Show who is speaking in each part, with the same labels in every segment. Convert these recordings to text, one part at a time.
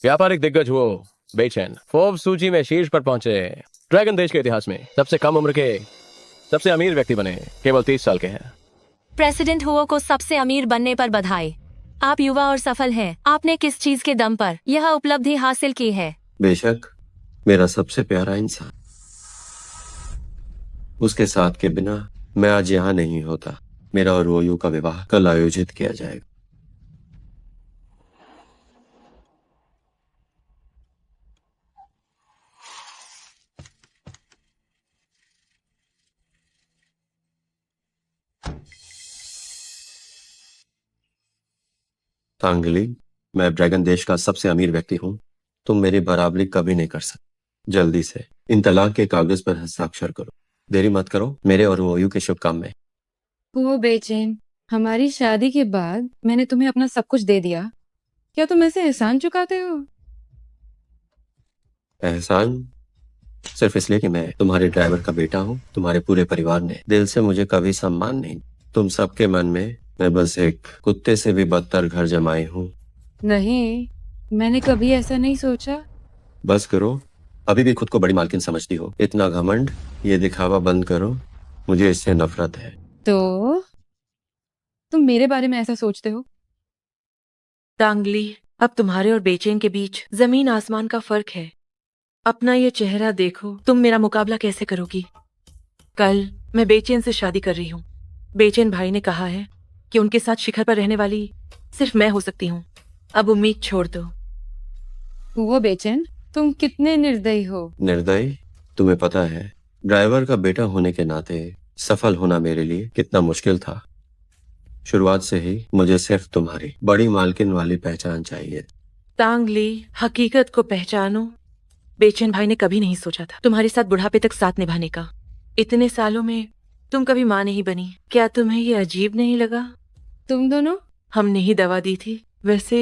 Speaker 1: व्यापारिक दिग्गज वो बेचैन फोर्ब्स सूची में शीर्ष पर पहुंचे। ड्रैगन देश के इतिहास में सबसे कम उम्र के सबसे अमीर व्यक्ति बने, केवल 30 साल के हैं।
Speaker 2: प्रेसिडेंट हुओ को सबसे अमीर बनने पर बधाई। आप युवा और सफल हैं। आपने किस चीज के दम पर यह उपलब्धि हासिल की है?
Speaker 3: बेशक मेरा सबसे प्यारा इंसान, उसके साथ के बिना मैं आज यहाँ नहीं होता। मेरा और रोयू का विवाह कल आयोजित किया जाएगा। तांगली, मैं ड्रैगन देश का सबसे अमीर व्यक्ति हूँ। तुम मेरी बराबरी कभी नहीं कर सकते। जल्दी से इन तलाक के कागज पर हस्ताक्षर करो। देरी मत करो। मेरे और रोयू के शुभकामनाएं।
Speaker 4: वो बेचैन, हमारी शादी के बाद मैंने तुम्हें अपना सब कुछ दे दिया। क्या तुम ऐसे एहसान चुकाते हो?
Speaker 3: एहसान? सिर्फ इसलिए कि मैं तुम्हारे ड्राइवर का बेटा हूँ। तुम्हारे पूरे परिवार ने दिल से मुझे कभी सम्मान नहीं। तुम सबके मन में मैं बस एक कुत्ते से भी बदतर घर जमाई हूँ।
Speaker 4: नहीं, मैंने कभी ऐसा नहीं सोचा।
Speaker 3: बस करो, अभी भी खुद को बड़ी मालकिन समझती हो। इतना घमंड, ये दिखावा बंद करो। मुझे इससे नफरत है।
Speaker 4: तो तुम मेरे बारे में ऐसा सोचते हो?
Speaker 5: तांगली, अब तुम्हारे और बेचैन के बीच जमीन आसमान का फर्क है। अपना ये चेहरा देखो, तुम मेरा मुकाबला कैसे करोगी? कल मैं बेचैन से शादी कर रही हूँ। बेचैन भाई ने कहा है कि उनके साथ शिखर पर रहने वाली सिर्फ मैं हो सकती हूँ। अब उम्मीद छोड़ दो।
Speaker 4: वो बेचैन, तुम कितने निर्दयी हो।
Speaker 3: निर्दयी? तुम्हें पता है ड्राइवर का बेटा होने के नाते सफल होना मेरे लिए कितना मुश्किल था। शुरुआत से ही मुझे सिर्फ तुम्हारी बड़ी मालकिन वाली पहचान चाहिए।
Speaker 5: तांगली, हकीकत को पहचानो। बेचैन भाई ने कभी नहीं सोचा था तुम्हारे साथ बुढ़ापे तक साथ निभाने का। इतने सालों में तुम कभी माँ नहीं बनी। क्या तुम्हें ये अजीब नहीं लगा?
Speaker 4: तुम दोनों?
Speaker 5: हमने ही दवा दी थी। वैसे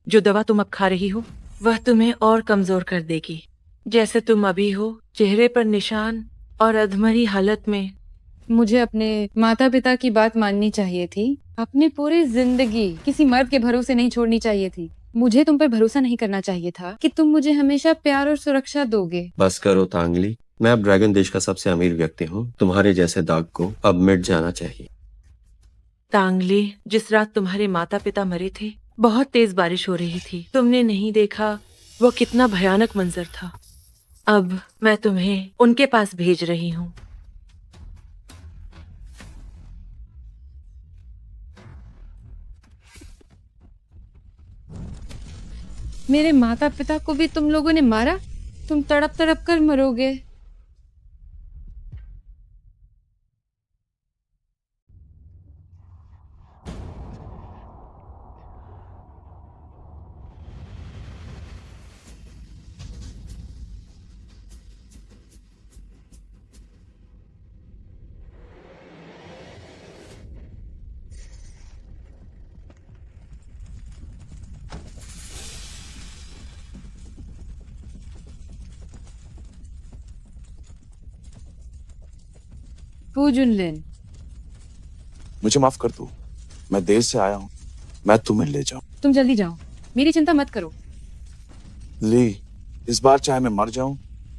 Speaker 5: जो दवा तुम अब खा रही हो वह तुम्हें और कमजोर कर देगी। जैसे तुम अभी हो, चेहरे पर निशान और अधमरी हालत में।
Speaker 4: मुझे अपने माता पिता की बात माननी चाहिए थी। अपनी पूरी जिंदगी किसी मर्द के भरोसे नहीं छोड़नी चाहिए थी। मुझे तुम पर भरोसा नहीं करना चाहिए था कि तुम मुझे हमेशा प्यार और सुरक्षा दोगे।
Speaker 3: बस करो तांगली, मैं अब ड्रैगन देश का सबसे अमीर व्यक्ति हूँ। तुम्हारे जैसे दाग को अब मिट जाना चाहिए।
Speaker 5: तांगली, जिस रात तुम्हारे माता पिता मरे थे बहुत तेज बारिश हो रही थी। तुमने नहीं देखा वो कितना भयानक मंजर था। अब मैं तुम्हें उनके पास भेज रही हूँ।
Speaker 4: मेरे माता पिता को भी तुम लोगों ने मारा? तुम तड़प तड़प कर मरोगे। फू जुनलिन,
Speaker 6: मुझे माफ कर दो, मैं देर से आया हूँ। मैं तुम्हें ले जाऊं।
Speaker 4: तुम जल्दी जाओ, मेरी चिंता मत करो।
Speaker 6: ली, इस बार चाहे मैं मर जाऊं,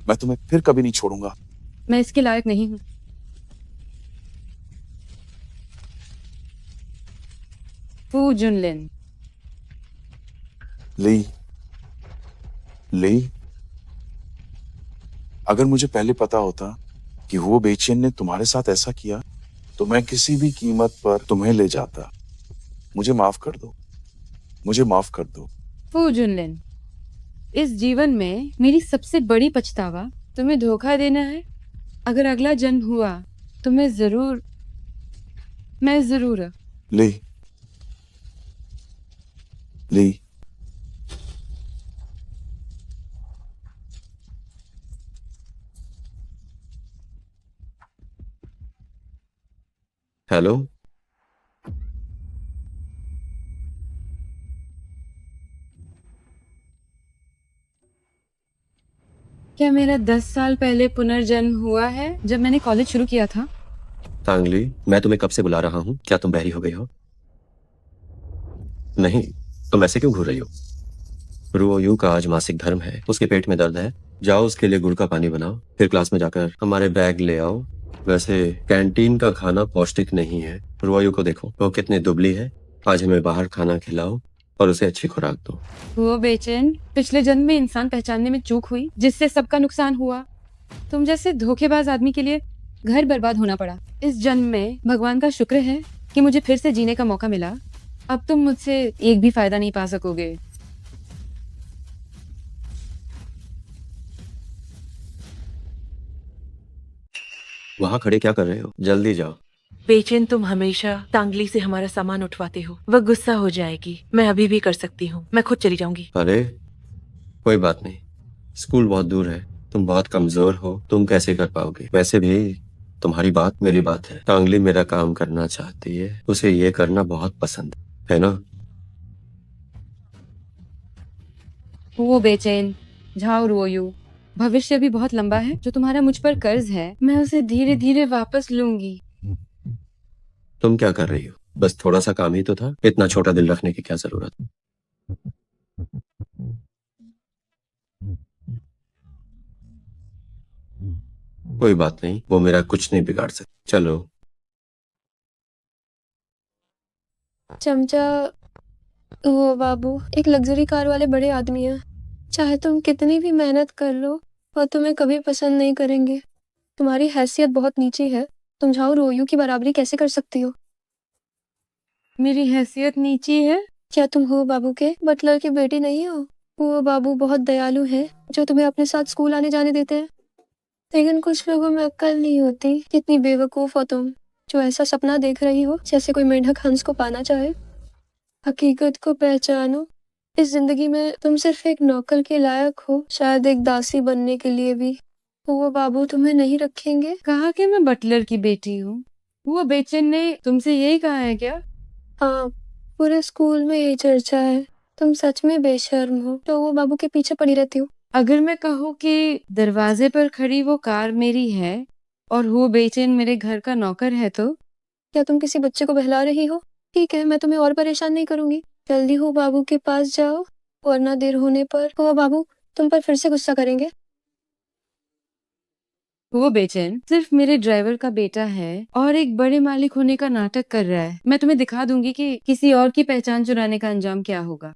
Speaker 6: मैं तुम्हें फिर कभी नहीं छोड़ूंगा।
Speaker 4: मैं इसके लायक नहीं हूँ। फू जुनलिन।
Speaker 6: ली, ली, अगर मुझे पहले पता होता कि वो बेचैन ने तुम्हारे साथ ऐसा किया तो मैं किसी भी कीमत पर तुम्हें ले जाता। मुझे माफ कर दो, मुझे माफ कर दो।
Speaker 4: फू जुनलिन, इस जीवन में मेरी सबसे बड़ी पछतावा तुम्हें धोखा देना है। अगर अगला जन्म हुआ तो मैं जरूर
Speaker 6: ली, ली,
Speaker 3: हेलो,
Speaker 4: क्या मेरा 10 साल पहले पुनर्जन्म हुआ है जब मैंने कॉलेज शुरू किया था?
Speaker 3: तांगली, मैं तुम्हें कब से बुला रहा हूँ। क्या तुम बहरी हो गई हो? नहीं, तुम ऐसे क्यों घूर रही हो? रुओयू का आज मासिक धर्म है, उसके पेट में दर्द है। जाओ उसके लिए गुड़ का पानी बनाओ, फिर क्लास में जाकर हमारे बैग ले आओ। वैसे कैंटीन का खाना पौष्टिक नहीं है। रुओयू को देखो, वो कितनी दुबली है। आज हमें बाहर खाना खिलाओ और उसे अच्छी खुराक दो।
Speaker 4: वो बेचैन, पिछले जन्म में इंसान पहचानने में चूक हुई, जिससे सबका नुकसान हुआ। तुम जैसे धोखेबाज आदमी के लिए घर बर्बाद होना पड़ा। इस जन्म में भगवान का शुक्र है कि मुझे फिर से जीने का मौका मिला। अब तुम मुझसे एक भी फायदा नहीं पा सकोगे।
Speaker 3: वहाँ खड़े क्या कर रहे हो? जल्दी जाओ।
Speaker 5: बेचैन, तुम हमेशा तांगली से हमारा सामान उठवाते हो। वह गुस्सा हो जाएगी। मैं अभी भी कर सकती हूँ, मैं खुद चली जाऊंगी।
Speaker 3: अरे कोई बात नहीं, स्कूल बहुत दूर है, तुम बहुत कमजोर हो, तुम कैसे कर पाओगे? वैसे भी तुम्हारी बात मेरी बात है। टांगली मेरा काम करना चाहती है, उसे ये करना बहुत पसंद है ना?
Speaker 4: वो बेचैन, झाओ रुओयू, भविष्य भी बहुत लंबा है। जो तुम्हारा मुझ पर कर्ज है, मैं उसे धीरे धीरे वापस लूंगी।
Speaker 3: तुम क्या कर रही हो? बस थोड़ा सा काम ही तो था, इतना छोटा दिल रखने की क्या जरूरत? कोई बात नहीं, वो मेरा कुछ नहीं बिगाड़ सकती। चलो।
Speaker 7: चमचा, वो बाबू एक लग्जरी कार वाले बड़े आदमी हैं। चाहे तुम कितनी भी मेहनत कर लो, वो तुम्हें कभी पसंद नहीं करेंगे। तुम्हारी हैसियत बहुत नीची है। तुम झाऊ रोयू की बराबरी कैसे कर सकती हो?
Speaker 4: मेरी हैसियत नीची है?
Speaker 7: क्या तुम हो बाबू के बटलर की बेटी नहीं हो? वो बाबू बहुत दयालु है, जो तुम्हें अपने साथ स्कूल आने जाने देते हैं। लेकिन कुछ लोगों में अक्ल नहीं होती। कितनी बेवकूफ हो तुम, जो ऐसा सपना देख रही हो जैसे कोई मेंढक हंस को पाना चाहे। हकीकत को पहचानो। इस जिंदगी में तुम सिर्फ एक नौकर के लायक हो, शायद एक दासी बनने के लिए भी। वो बाबू तुम्हें नहीं रखेंगे।
Speaker 4: कहा कि मैं बटलर की बेटी हूँ। वो बेचैन ने तुमसे यही कहा है क्या?
Speaker 7: हाँ, पूरे स्कूल में यही चर्चा है। तुम सच में बेशर्म हो, तो वो बाबू के पीछे पड़ी रहती हो।
Speaker 4: अगर मैं कहूँ कि दरवाजे पर खड़ी वो कार मेरी है और वो बेचैन मेरे घर का नौकर है, तो
Speaker 7: क्या तुम किसी बच्चे को बहला रही हो? ठीक है, मैं तुम्हें और परेशान नहीं करूंगी। जल्दी हो बाबू के पास जाओ, वरना देर होने पर वो बाबू तुम पर फिर से गुस्सा करेंगे।
Speaker 4: वो बेचैन सिर्फ मेरे ड्राइवर का बेटा है और एक बड़े मालिक होने का नाटक कर रहा है। मैं तुम्हें दिखा दूंगी कि किसी और की पहचान चुराने का अंजाम क्या होगा।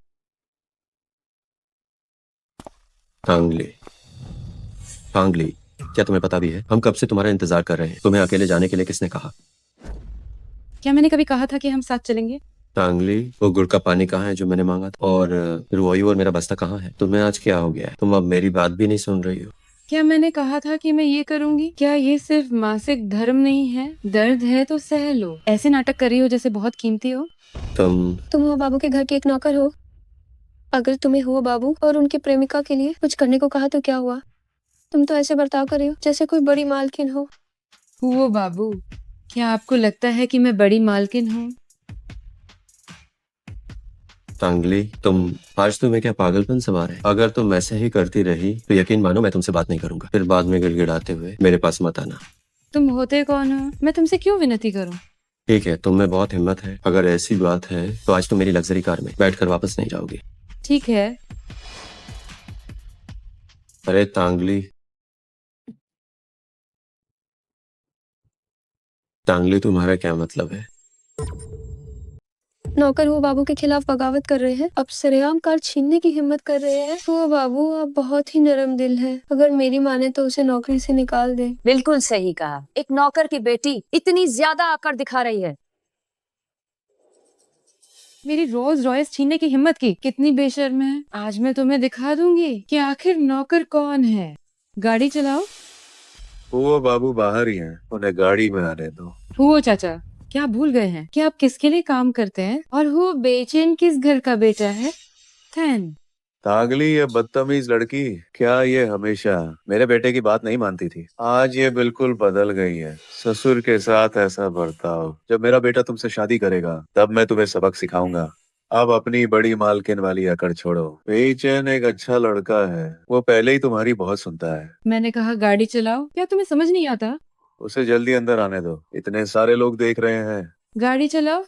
Speaker 3: टांगली, टांगली, क्या तुम्हें पता भी है हम कब से तुम्हारा इंतजार कर रहे हैं? तुम्हें अकेले जाने के लिए किसने कहा?
Speaker 4: क्या मैंने कभी कहा था कि हम साथ चलेंगे?
Speaker 3: टांगली, वो गुड़ का पानी कहाँ है जो मैंने मांगा था? और रुओयू और मेरा बस्ता कहाँ है? तुम्हें आज क्या हो गया है? तुम अब मेरी बात भी नहीं सुन रही हो।
Speaker 4: क्या मैंने कहा था कि मैं ये करूंगी? क्या ये सिर्फ मासिक धर्म नहीं है? दर्द है तो सह लो। ऐसे नाटक कर रही हो जैसे बहुत कीमती हो।
Speaker 7: तुम हो बाबू के घर के एक नौकर हो। अगर तुम्हें हो बाबू और उनकी प्रेमिका के लिए कुछ करने को कहा तो क्या हुआ? तुम तो ऐसे बर्ताव कर रही हो जैसे कोई बड़ी मालकिन हो।
Speaker 4: वो बाबू, क्या आपको लगता है कि मैं बड़ी मालकिन हूँ?
Speaker 3: टांगली, आज तुम्हें क्या पागलपन सवार है? अगर तुम ऐसे ही करती रही तो यकीन मानो मैं तुमसे बात नहीं करूंगा। फिर बाद में गिड़गिड़ाते हुए मेरे पास मत आना।
Speaker 4: तुम होते कौन हो? मैं तुमसे क्यों विनती करूं?
Speaker 3: ठीक है, तुम में बहुत हिम्मत है। अगर ऐसी बात है तो आज तुम मेरी लग्जरी कार में बैठकर वापस नहीं जाओगी।
Speaker 4: ठीक है।
Speaker 3: अरे टांगली, टांगली, तुम्हारा क्या मतलब है?
Speaker 7: नौकर वो बाबू के खिलाफ बगावत कर रहे हैं, अब सरेआम कार छीनने की हिम्मत कर रहे हैं। वो बाबू अब बहुत ही नरम दिल है। अगर मेरी माने तो उसे नौकरी से निकाल दे।
Speaker 2: बिल्कुल सही कहा। एक नौकर की बेटी इतनी ज्यादा आकर दिखा रही है।
Speaker 4: मेरी रोज रॉयस छीनने की हिम्मत की। कितनी बेशर्म है। आज मैं तुम्हें दिखा दूंगी कि आखिर नौकर कौन है। गाड़ी चलाओ।
Speaker 6: वो बाबू बाहर ही हैं, उन्हें गाड़ी में आने दो।
Speaker 4: हुओ चाचा, क्या भूल गए हैं कि आप किसके लिए काम करते हैं? और वो बेचैन किस घर का बेटा है? थैन।
Speaker 6: तांगली, ये बदतमीज लड़की, क्या ये हमेशा मेरे बेटे की बात नहीं मानती थी? आज ये बिल्कुल बदल गई है। ससुर के साथ ऐसा बर्ताव। जब मेरा बेटा तुमसे शादी करेगा तब मैं तुम्हें सबक सिखाऊंगा। अब अपनी बड़ी मालकिन वाली अकड़ छोड़ो। बेचैन एक अच्छा लड़का है, वो पहले ही तुम्हारी बहुत सुनता है।
Speaker 4: मैंने कहा गाड़ी चलाओ। क्या तुम्हें समझ नहीं आता?
Speaker 6: उसे जल्दी अंदर आने दो, इतने सारे लोग देख रहे हैं।
Speaker 4: गाड़ी चलाओ।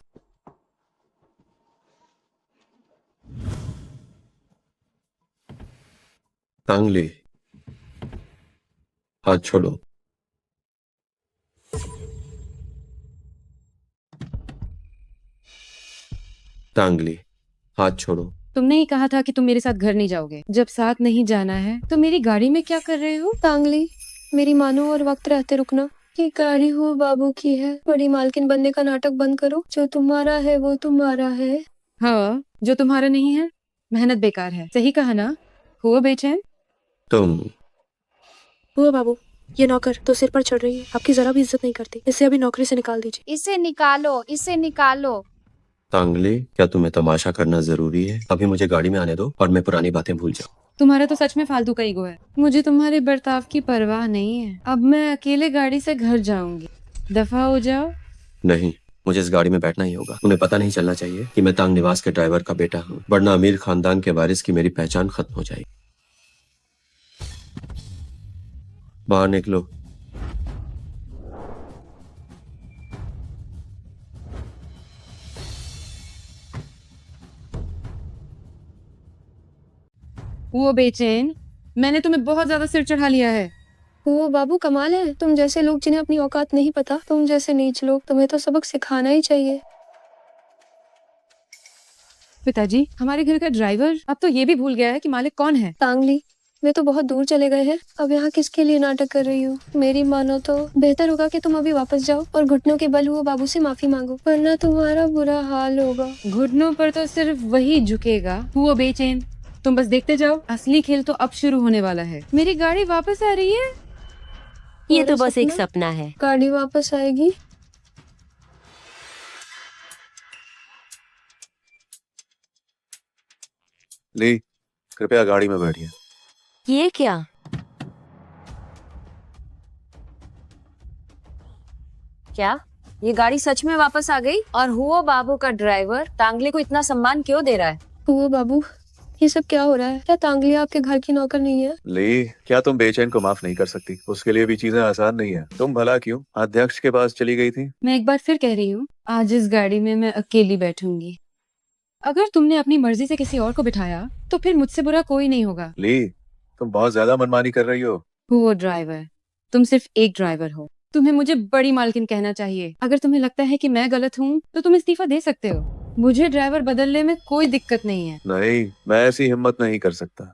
Speaker 3: टांगली, हाथ छोड़ो। टांगली, हाथ छोड़ो।
Speaker 4: तुमने ही कहा था कि तुम मेरे साथ घर नहीं जाओगे। जब साथ नहीं जाना है तो मेरी गाड़ी में क्या कर रहे हो?
Speaker 7: तांगली, मेरी मानो और वक्त रहते रुकना। ये गाड़ी हुआ बाबू की है। बड़ी मालकिन बनने का नाटक बंद करो। जो तुम्हारा है वो तुम्हारा है।
Speaker 4: हाँ, जो तुम्हारा नहीं है मेहनत बेकार है। सही कहा ना? हुआ बेचैन?
Speaker 3: तुम
Speaker 8: हुआ बाबू, ये नौकर तो सिर पर चढ़ रही है, आपकी जरा भी इज्जत नहीं करती। इसे अभी नौकरी से निकाल दीजिए।
Speaker 9: इसे निकालो, इसे निकालो।
Speaker 3: टांगली, क्या तुम्हें तमाशा करना जरूरी है? अभी मुझे गाड़ी में आने दो और मैं पुरानी बातें भूल जाऊं।
Speaker 4: तुम्हारा तो सच में फालतू का ईगो है। मुझे तुम्हारे बर्ताव की परवाह नहीं है। अब मैं अकेले गाड़ी से घर जाऊंगी। दफा हो जाओ।
Speaker 3: नहीं, मुझे इस गाड़ी में बैठना ही होगा। उन्हें पता नहीं चलना चाहिए कि मैं तांग निवास के ड्राइवर का बेटा हूँ, वरना अमीर खानदान के वारिस की मेरी पहचान खत्म हो जाएगी। बाहर निकलो।
Speaker 4: वो बेचैन, मैंने तुम्हें बहुत ज्यादा सिर चढ़ा लिया है।
Speaker 7: वो बाबू कमाल है। तुम जैसे लोग जिन्हें अपनी औकात नहीं पता, तुम जैसे नीच लोग, तुम्हें तो सबक सिखाना ही चाहिए।
Speaker 4: पिताजी, हमारे घर का ड्राइवर अब तो ये भी भूल गया है कि मालिक कौन है।
Speaker 7: तांगली, वे तो बहुत दूर चले गए हैं। अब यहाँ किसके लिए नाटक कर रही हो? मेरी मानो तो बेहतर होगा कि तुम अभी वापस जाओ और घुटनों के बल हुए बाबू से माफी मांगो, वरना तुम्हारा बुरा हाल होगा।
Speaker 4: घुटनों पर तो सिर्फ वही झुकेगा। वो बेचैन, तुम बस देखते जाओ। असली खेल तो अब शुरू होने वाला है। मेरी गाड़ी वापस आ रही है।
Speaker 2: ये तो
Speaker 7: और
Speaker 2: बस एक
Speaker 7: सपना?
Speaker 2: सपना है।
Speaker 7: गाड़ी वापस आएगी।
Speaker 6: ली, कृपया गाड़ी में बैठिए।
Speaker 2: ये क्या?
Speaker 9: क्या ये गाड़ी सच में वापस आ गई? और हुआ बाबू का ड्राइवर तांगली को इतना सम्मान क्यों दे रहा है?
Speaker 7: वो बाबू, ये सब क्या हो रहा है? क्या तांगली आपके घर की नौकर नहीं है?
Speaker 6: ली, क्या तुम बेचैन को माफ नहीं कर सकती? उसके लिए भी चीजें आसान नहीं है। तुम भला क्यों अध्यक्ष के पास चली गई थी?
Speaker 4: मैं एक बार फिर कह रही हूँ, आज इस गाड़ी में मैं अकेली बैठूंगी। अगर तुमने अपनी मर्जी से किसी और को बिठाया तो फिर मुझसे बुरा कोई नहीं होगा।
Speaker 6: ली, तुम बहुत ज्यादा मनमानी कर रही हो।
Speaker 4: वो ड्राइवर, तुम सिर्फ एक ड्राइवर हो। तुम्हें मुझे बड़ी मालकिन कहना चाहिए। अगर तुम्हें लगता है कि मैं गलत हूँ तो तुम इस्तीफा दे सकते हो। मुझे ड्राइवर बदलने में कोई दिक्कत नहीं है।
Speaker 6: नहीं, मैं ऐसी हिम्मत नहीं कर सकता।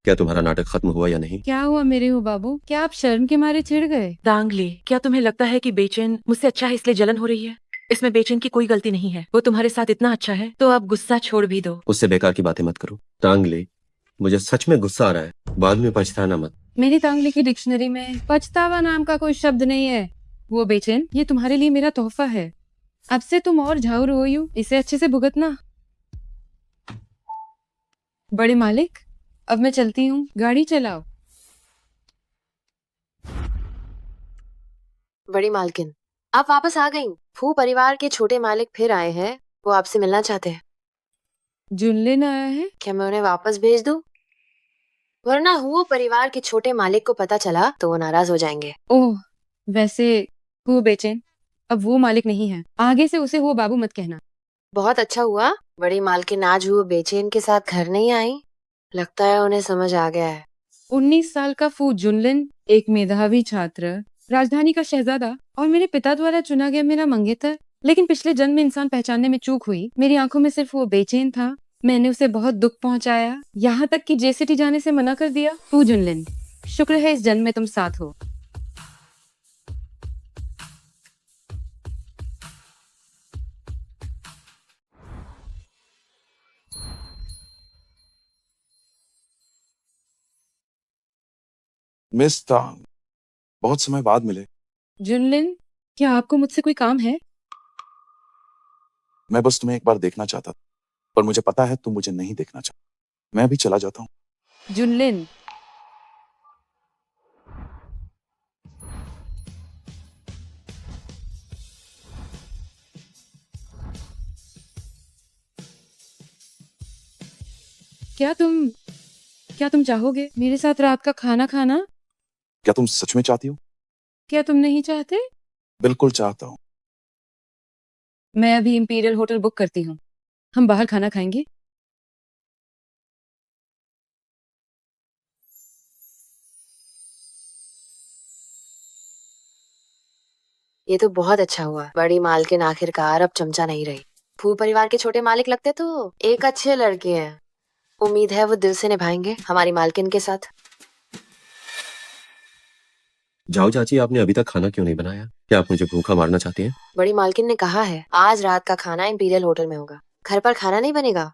Speaker 3: क्या तुम्हारा नाटक खत्म हुआ या नहीं?
Speaker 4: क्या हुआ मेरे हो बाबू? क्या आप शर्म के मारे चिढ़ गए?
Speaker 5: दांगली, क्या तुम्हें लगता है कि बेचैन मुझसे अच्छा है इसलिए जलन हो रही है? इसमें बेचैन की कोई गलती नहीं है। वो तुम्हारे साथ इतना अच्छा है तो अब गुस्सा छोड़ भी दो।
Speaker 3: उससे बेकार की बातें मत करो। टांगली, मुझे सच में गुस्सा आ रहा है। बाद में पछताना मत।
Speaker 4: मेरी तांगली की डिक्शनरी में पछतावा नाम का कोई शब्द नहीं है। वो बेचैन, ये तुम्हारे लिए मेरा तोहफा है। अब से तुम और झाऊ रोयू इसे अच्छे से भुगतना। बड़े मालिक, अब मैं चलती हूँ। गाड़ी चलाओ।
Speaker 8: बड़ी मालकिन, आप वापस आ गई। फू परिवार के छोटे मालिक फिर आए हैं। वो आपसे मिलना चाहते हैं।
Speaker 4: जुनलिन आया है।
Speaker 8: क्या मैं उन्हें वापस भेज दूं? वरना हुआ परिवार के छोटे मालिक को पता चला तो वो नाराज हो जाएंगे।
Speaker 4: ओह, वैसे वो बेचैन अब वो मालिक नहीं है। आगे से उसे वो बाबू मत कहना।
Speaker 8: बहुत अच्छा हुआ बड़ी मालकिन आज हुआ बेचैन के साथ घर नहीं आई। लगता है उन्हें समझ आ गया है।
Speaker 4: 19 साल का फू जुनलिन, एक मेधावी छात्र, राजधानी का शहजादा और मेरे पिता द्वारा चुना गया मेरा मंगेतर। लेकिन पिछले जन्म में इंसान पहचानने में चूक हुई। मेरी आंखों में सिर्फ वो बेचैन था। मैंने उसे बहुत दुख पहुंचाया, यहाँ तक कि जेसीटी जाने से मना कर दिया। फू जुनलिन, शुक्र है इस जन्म में तुम साथ हो।
Speaker 10: मिस तांग, बहुत समय बाद मिले।
Speaker 4: जुनलिन, क्या आपको मुझसे कोई काम है?
Speaker 10: मैं बस तुम्हें एक बार देखना चाहता था, पर मुझे पता है तुम मुझे नहीं देखना चाहती। मैं भी चला जाता हूँ।
Speaker 4: जुनलिन, क्या तुम चाहोगे मेरे साथ रात का खाना खाना?
Speaker 10: क्या तुम सच में चाहती हो?
Speaker 4: क्या तुम नहीं चाहते?
Speaker 10: बिल्कुल चाहता हूँ।
Speaker 4: मैं अभी इंपीरियल होटल बुक करती हूँ। हम बाहर खाना खाएंगे।
Speaker 8: ये तो बहुत अच्छा हुआ, बड़ी मालकिन आखिरकार अब चमचा नहीं रही। फू परिवार के छोटे मालिक लगते तो एक अच्छे लड़के हैं। उम्मीद है वो दिल से निभाएंगे हमारी मालकिन के साथ।
Speaker 3: जाओ चाची, आपने अभी तक खाना क्यों नहीं बनाया? क्या आप मुझे भूखा मारना चाहती हैं?
Speaker 8: बड़ी मालकिन ने कहा है आज रात का खाना इंपीरियल होटल में होगा, घर पर खाना नहीं बनेगा।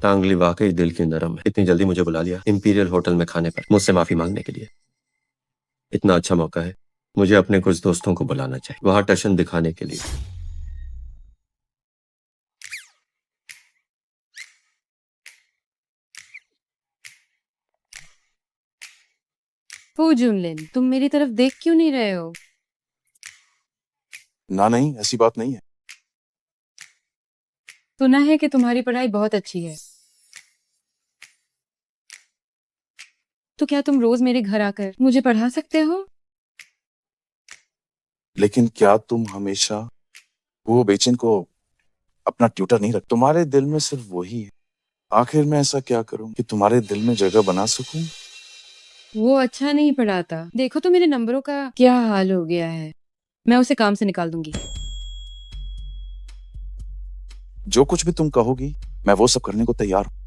Speaker 3: तांगली वाकई दिल की नरम है। इतनी जल्दी मुझे बुला लिया इंपीरियल होटल में खाने पर, मुझसे माफी मांगने के लिए। इतना अच्छा मौका है, मुझे अपने कुछ दोस्तों को बुलाना चाहिए वहां टशन दिखाने के लिए।
Speaker 4: फू जुनलिन, तुम मेरी तरफ देख क्यों नहीं रहे हो?
Speaker 10: ना नहीं, ऐसी बात नहीं है।
Speaker 4: सुना है कि तुम्हारी पढ़ाई बहुत अच्छी है, तो क्या तुम रोज मेरे घर आकर मुझे पढ़ा सकते हो?
Speaker 10: लेकिन क्या तुम हमेशा वो बेचैन को अपना ट्यूटर नहीं रख? तुम्हारे दिल में सिर्फ वही है। आखिर मैं ऐसा क्या करूं कि तुम्हारे दिल में जगह बना सकूं?
Speaker 4: वो अच्छा नहीं पढ़ाता। देखो तो मेरे नंबरों का क्या हाल हो गया है। मैं उसे काम से निकाल दूंगी।
Speaker 10: जो कुछ भी तुम कहोगी मैं वो सब करने को तैयार हूं।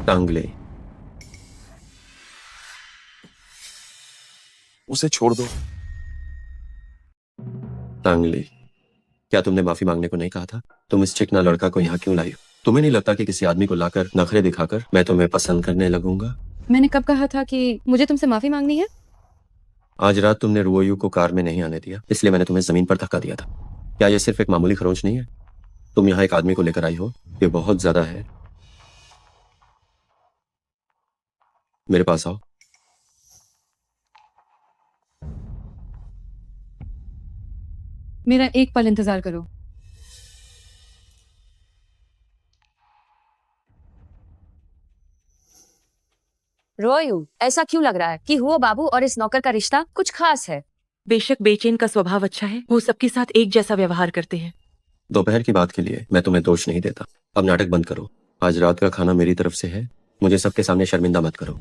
Speaker 3: तांगले,
Speaker 10: उसे छोड़ दो।
Speaker 3: तांगले, क्या तुमने माफी मांगने को नहीं कहा था? तुम इस चिकना लड़का को यहाँ क्यों लाई हो? तुम्हें नहीं लगता कि किसी आदमी को लाकर नखरे दिखाकर मैं तुम्हें पसंद करने लगूंगा?
Speaker 4: मैंने कब कहा था कि मुझे तुमसे माफी मांगनी है?
Speaker 3: आज रात तुमने रुओयू को कार में नहीं आने दिया, इसलिए मैंने तुम्हें जमीन पर धक्का दिया था। क्या ये सिर्फ एक मामूली खरोंच नहीं है? तुम यहाँ एक आदमी को लेकर आई हो, ये बहुत ज्यादा है। मेरे पास आओ।
Speaker 4: मेरा एक पल इंतजार करो।
Speaker 9: रोयू, ऐसा क्यों लग रहा है कि हुआ बाबू और इस नौकर का रिश्ता कुछ खास है?
Speaker 5: बेशक बेचैन का स्वभाव अच्छा है, वो सबके साथ एक जैसा व्यवहार करते हैं।
Speaker 3: दोपहर की बात के लिए मैं तुम्हें दोष नहीं देता। अब नाटक बंद करो। आज रात का खाना मेरी तरफ से है, मुझे सबके सामने शर्मिंदा मत करो।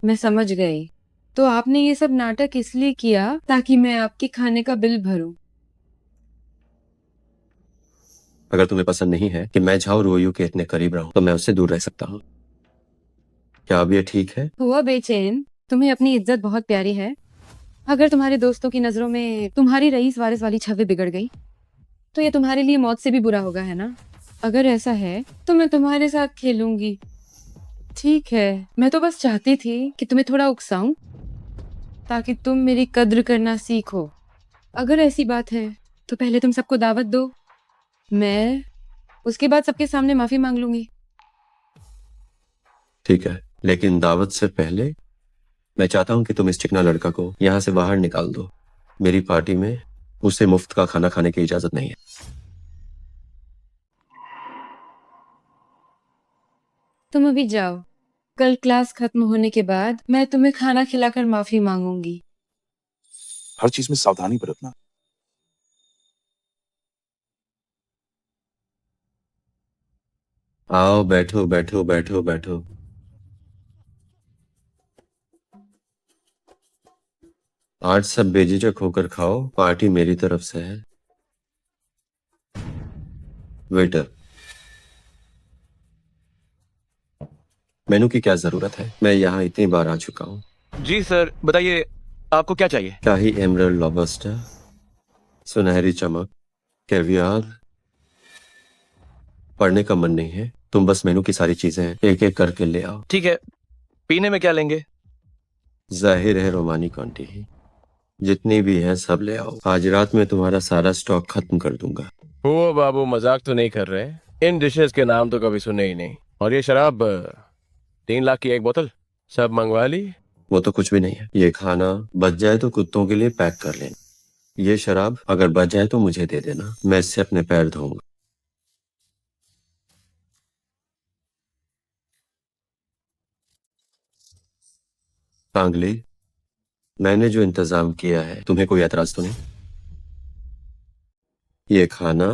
Speaker 4: मैं समझ गई। तो आपने ये सब नाटक इसलिए किया ताकि मैं आपके खाने का बिल भरूं।
Speaker 3: अगर तुम्हें पसंद नहीं है कि मैं झाओ रुओयू के इतने करीब रहूं, तो मैं उससे दूर रह सकता हूँ। क्या अब ये ठीक है?
Speaker 4: हुआ बेचैन, तुम्हें अपनी इज्जत बहुत प्यारी है। अगर तुम्हारे दोस्तों की नजरों में तुम्हारी रईस वारिस वाली छवि बिगड़ गई तो ये तुम्हारे लिए मौत से भी बुरा होगा, है ना? अगर ऐसा है तो मैं तुम्हारे साथ खेलूंगी। ठीक है, मैं तो बस चाहती थी कि तुम्हें थोड़ा उकसाऊं ताकि तुम मेरी कद्र करना सीखो। अगर ऐसी बात है तो पहले तुम सबको दावत दो, मैं उसके बाद सबके सामने माफी मांग लूंगी।
Speaker 3: ठीक है, लेकिन दावत से पहले मैं चाहता हूं कि तुम इस चिकना लड़का को यहाँ से बाहर निकाल दो। मेरी पार्टी में उसे मुफ्त का खाना खाने की इजाजत नहीं है।
Speaker 4: तुम अभी जाओ, कल क्लास खत्म होने के बाद मैं तुम्हें खाना खिलाकर माफी मांगूंगी।
Speaker 10: हर चीज में सावधानी बरतना।
Speaker 3: आओ, बैठो बैठो बैठो बैठो। आज सब बेझिझक होकर खाओ, पार्टी मेरी तरफ से है। वेटर, मेनू की क्या जरूरत है? मैं यहाँ इतनी बार आ चुका हूँ।
Speaker 1: जी सर, बताइए आपको क्या चाहिए?
Speaker 3: शाही एमरल्ड लॉबस्टर, सुनहरी चमक, कैवियार। पढ़ने का मन नहीं है, तुम बस मेनू की सारी चीजें एक एक करके ले आओ।
Speaker 1: ठीक है, पीने में क्या लेंगे?
Speaker 3: जाहिर है रोमानी क्वांटिटी, जितनी भी है सब ले आओ। आज रात में तुम्हारा सारा स्टॉक खत्म कर दूंगा।
Speaker 1: वो बाबू मजाक तो नहीं कर रहे? इन डिशेस के नाम तो कभी सुने ही नहीं। और ये शराब 3 लाख की एक बोतल, सब मंगवा ली?
Speaker 3: वो तो कुछ भी नहीं है। ये खाना बच जाए तो कुत्तों के लिए पैक कर लेना। ये शराब अगर बच जाए तो मुझे दे देना, मैं इससे अपने पैर धोऊंगा। कांगली, मैंने जो इंतजाम किया है तुम्हें कोई एतराज तो नहीं? ये खाना